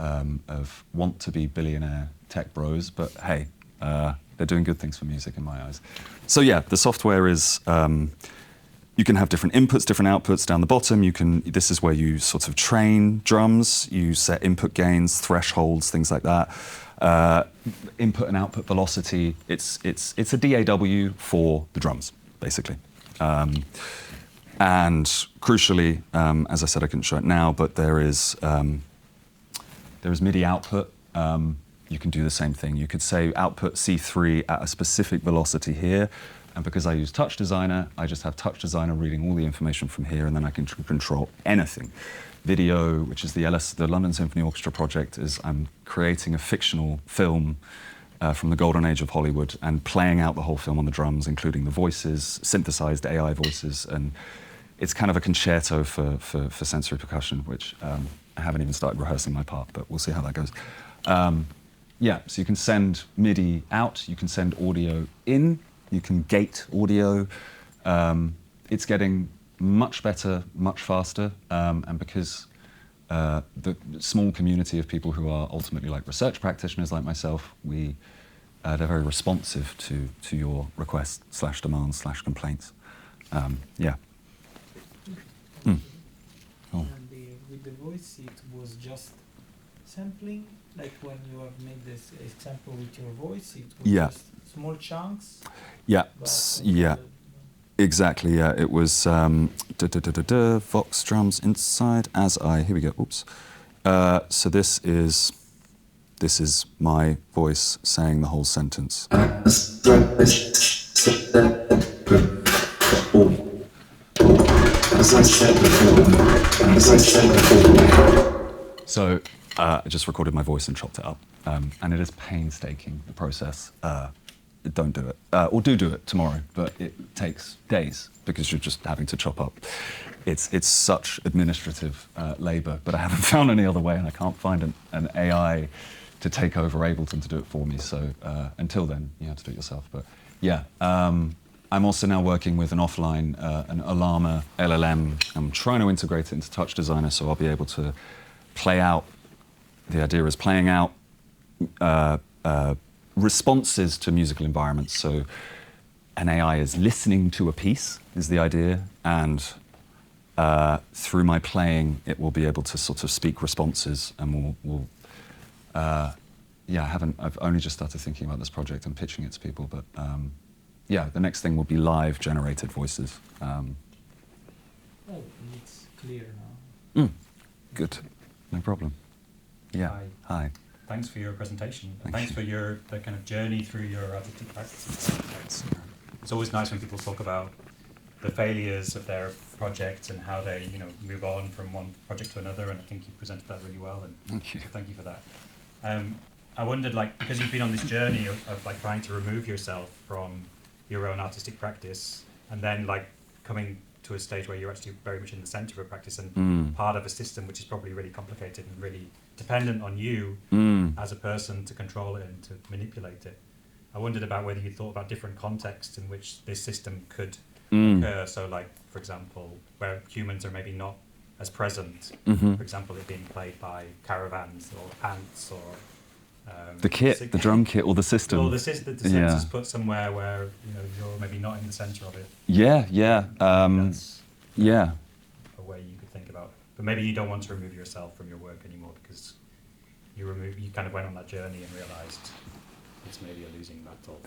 want-to-be billionaire tech bros, but hey, they're doing good things for music in my eyes. So yeah, the software is, you can have different inputs, different outputs down the bottom. This is where you sort of train drums, you set input gains, thresholds, things like that. Input and output velocity, it's a DAW for the drums, basically. And crucially, as I said, I couldn't show it now, but there is MIDI output. You can do the same thing. You could say output C3 at a specific velocity here, and because I use Touch Designer, I just have Touch Designer reading all the information from here, and then I can control anything. Video, which is the London Symphony Orchestra project, is I'm creating a fictional film from the golden age of Hollywood and playing out the whole film on the drums, including the voices, synthesized AI voices, and it's kind of a concerto for sensory percussion, which I haven't even started rehearsing my part, but we'll see how that goes. Yeah, so you can send MIDI out, you can send audio in, you can gate audio. It's getting much better, much faster, and because the small community of people who are ultimately like research practitioners like myself, they're very responsive to your requests / demands / complaints. Yeah. Mm. Cool.
And with the voice, it was just sampling, like when you have made this example with your voice, it was just small chunks.
Yeah, yeah. Exactly, yeah. It was Vox drums inside here we go, oops. So this is my voice saying the whole sentence. So I just recorded my voice and chopped it up. And it is painstaking, the process. Don't do it. Or do it tomorrow, but it takes days because you're just having to chop up. It's such administrative labor, but I haven't found any other way, and I can't find an AI to take over Ableton to do it for me. So until then, you have to do it yourself. But yeah, I'm also now working with an offline, an Alama LLM. I'm trying to integrate it into Touch Designer, so I'll be able to play out. The idea is playing out responses to musical environments. So an AI is listening to a piece, is the idea, and through my playing, it will be able to sort of speak responses, and yeah, I've only just started thinking about this project and pitching it to people, but yeah, the next thing will be live generated voices.
Oh, it's clear now.
Good, no problem. Yeah, hi.
Thanks for your presentation. Thanks for the kind of journey through your artistic practice. It's always nice when people talk about the failures of their projects and how they, move on from one project to another. And I think you presented that really well. And
thank you.
Thank you for that. I wondered, because you've been on this journey of trying to remove yourself from your own artistic practice, and then coming to a stage where you're actually very much in the center of a practice and part of a system which is probably really complicated and really dependent on you as a person to control it and to manipulate it. I wondered about whether you thought about different contexts in which this system could occur. So for example, where humans are maybe not as present, for example, it being played by caravans or ants or
the kit, the drum kit, or the system.
Or the system is put somewhere where you're maybe not in the center of it.
Yeah.
That's
yeah.
a way you could think about. But maybe you don't want to remove yourself from your work anymore because you kind of went on that journey and realized it's maybe a losing battle.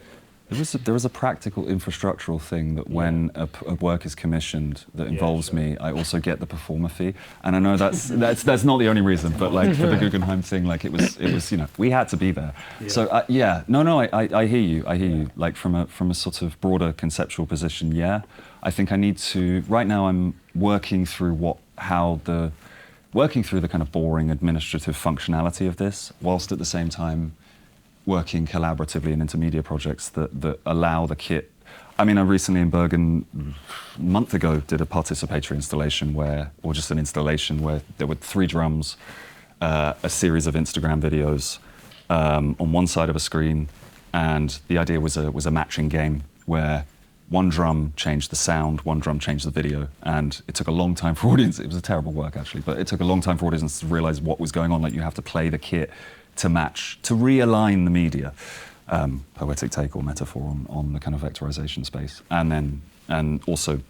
There is a practical infrastructural thing that when a work is commissioned that involves me, I also get the performer fee. And I know that's not the only reason, but like for the Guggenheim thing, like it was we had to be there. Yeah. So I hear you. Like from a sort of broader conceptual position, yeah. I think I need to. Right now, I'm working through the kind of boring administrative functionality of this, whilst at the same time working collaboratively in intermedia projects that allow the kit. I mean, I recently in Bergen, a month ago, did a participatory installation or just an installation where there were 3 drums, a series of Instagram videos on one side of a screen, and the idea was a matching game where one drum changed the sound, one drum changed the video, and it took a long time for audience. It was a terrible work actually, but it took a long time for audience to realize what was going on. Like you have to play the kit to match, to realign the media, poetic take or metaphor on the kind of vectorization space. And also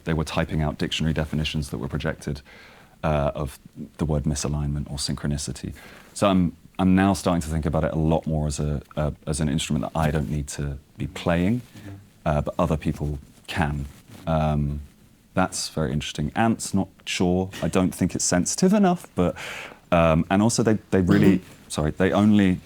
they were typing out dictionary definitions that were projected of the word misalignment or synchronicity. So I'm now starting to think about it a lot more as an instrument that I don't need to be playing, but other people can. That's very interesting. Ants, not sure. I don't think it's sensitive enough, but and also they really. Sorry, they only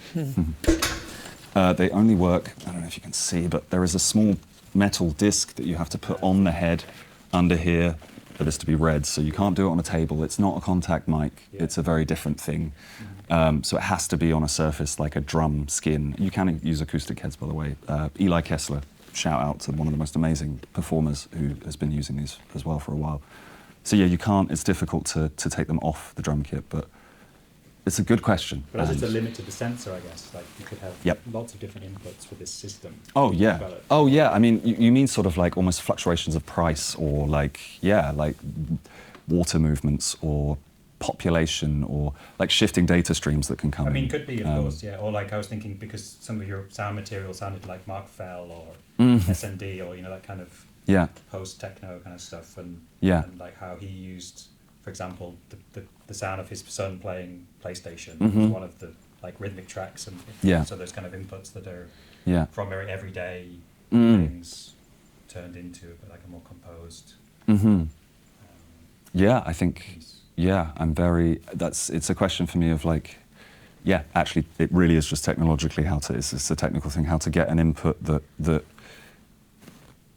work, I don't know if you can see, but there is a small metal disc that you have to put on the head under here for this to be read. So you can't do it on a table. It's not a contact mic. Yeah. It's a very different thing. So it has to be on a surface like a drum skin. You can use acoustic heads, by the way. Eli Kessler, shout out to one of the most amazing performers who has been using these as well for a while. So yeah, it's difficult to take them off the drum kit, but it's a good question.
But as it's a limit to the sensor, I guess, like you could have lots of different inputs for this system.
Oh yeah. Oh yeah. I mean, you mean sort of like almost fluctuations of price, or like water movements, or population, or like shifting data streams that can come.
I mean, could be, of course, yeah. Or like I was thinking, because some of your sound material sounded like Mark Fell or SND, or that kind of post techno kind of stuff, and like how he used, for example, the sound of his son playing PlayStation was one of the like rhythmic tracks, and so there's kind of inputs that are from very everyday things turned into like a more composed.
I think I'm very. It's a question for me of like, actually, it really is just technologically it's a technical thing, how to get an input that.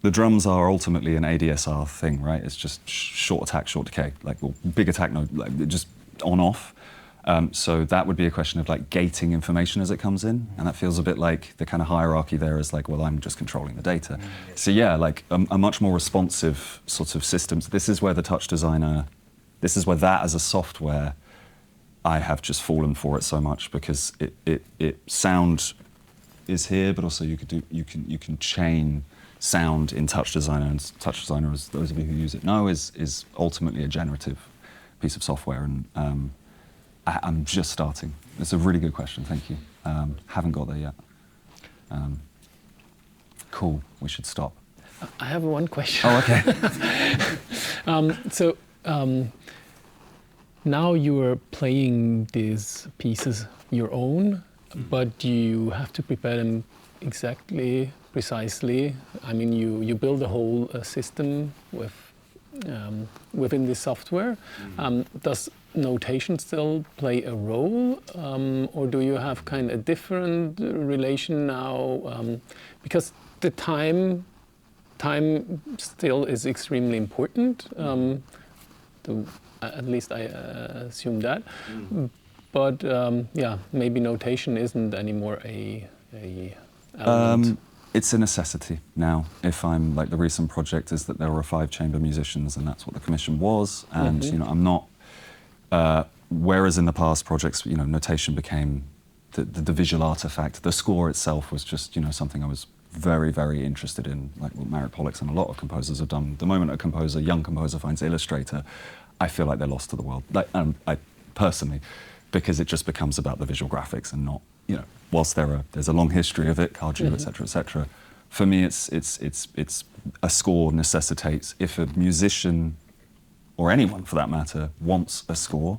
The drums are ultimately an ADSR thing, right? It's just short attack, short decay, big attack, no, like just on off. So that would be a question of like gating information as it comes in, and that feels a bit like the kind of hierarchy there is like, well, I'm just controlling the data. So like a much more responsive sort of systems. This is where the touch designer, that as a software, I have just fallen for it so much, because it sound is here, but also you can chain sound in Touch Designer, and Touch Designer, as those of you who use it know, is ultimately a generative piece of software, and I'm just starting. It's a really good question, thank you. Haven't got there yet. Cool, we should stop.
I have one question.
Oh, okay.
Now you are playing these pieces your own, but you have to prepare them precisely. I mean, you build a whole system within this software. Does notation still play a role, or do you have kind of a different relation now? Because the time still is extremely important. At least I assume that. But maybe notation isn't anymore a element.
It's a necessity now. If I'm like, the recent project is that there were 5 chamber musicians, and that's what the commission was. And I'm not. Whereas in the past projects, notation became the visual artifact. The score itself was just something I was very, very interested in, like what Marek Pollux and a lot of composers have done. The moment a young composer finds Illustrator, I feel like they're lost to the world. Like, I personally, because it just becomes about the visual graphics and not, whilst there's a long history of it, Cardew, et cetera. For me, it's a score necessitates, if a musician, or anyone for that matter, wants a score,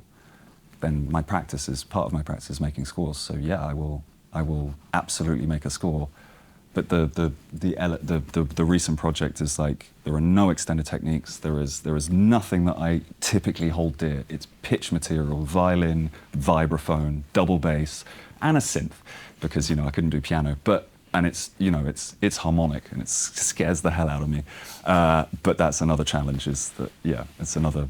then part of my practice is making scores. So yeah, I will absolutely make a score. but the recent project is like, there are no extended techniques. There is nothing that I typically hold dear. It's pitch material, violin, vibraphone, double bass, and a synth, because I couldn't do piano. And it's it's harmonic, and it scares the hell out of me. But that's another challenge. Is that it's another,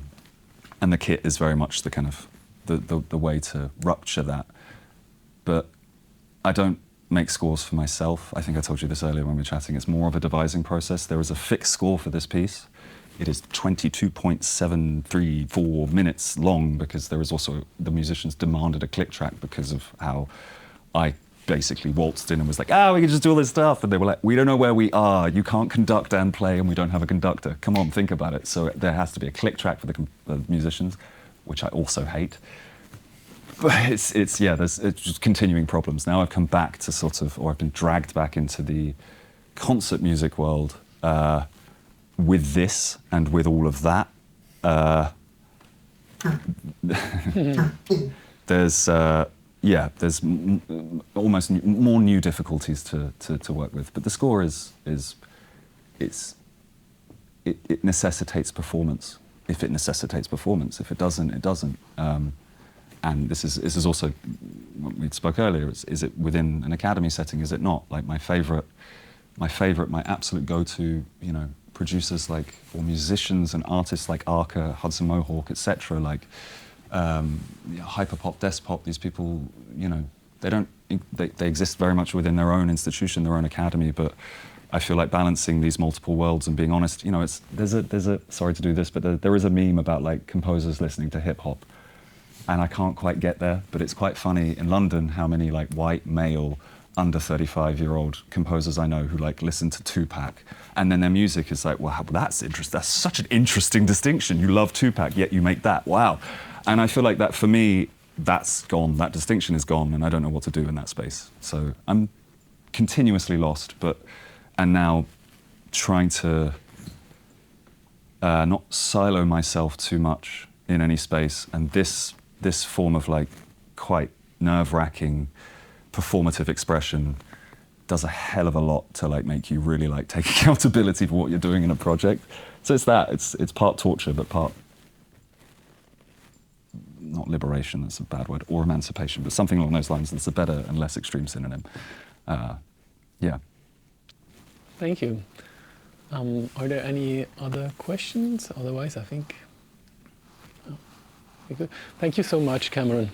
and the kit is very much the kind of the way to rupture that. But I don't make scores for myself. I think I told you this earlier when we were chatting. It's more of a devising process. There is a fixed score for this piece. It is 22.734 minutes long, because there is also, the musicians demanded a click track because of how I basically waltzed in and was like, we can just do all this stuff. And they were like, we don't know where we are. You can't conduct and play, and we don't have a conductor. Come on, think about it. So there has to be a click track for the musicians, which I also hate. But it's just continuing problems. Now I've come back to or I've been dragged back into the concert music world with this and with all of that. There's almost more new difficulties to work with. But the score it necessitates performance. If it necessitates performance, if it doesn't, it doesn't. And this is also what we spoke earlier. Is it within an academy setting? Is it not? Like my absolute go-to, producers or musicians and artists like Arca, Hudson Mohawk, etc. Like hyperpop, desk pop. These people, they exist very much within their own institution, their own academy. But I feel like balancing these multiple worlds and being honest. There's a sorry to do this, but there is a meme about like composers listening to hip hop. And I can't quite get there, but it's quite funny in London how many like white male under 35-year-old composers I know who like listen to Tupac, and then their music is like, wow, that's interesting. That's such an interesting distinction. You love Tupac, yet you make that. Wow. And I feel like that for me, that's gone. That distinction is gone, and I don't know what to do in that space. So I'm continuously lost, and now trying to not silo myself too much in any space, and this form of like quite nerve-wracking performative expression does a hell of a lot to like make you really like take accountability for what you're doing in a project. So it's part torture, but part not liberation, that's a bad word, or emancipation, but something along those lines. That's a better and less extreme synonym.
Thank you. Are there any other questions? Otherwise, I think. Thank you so much, Cameron.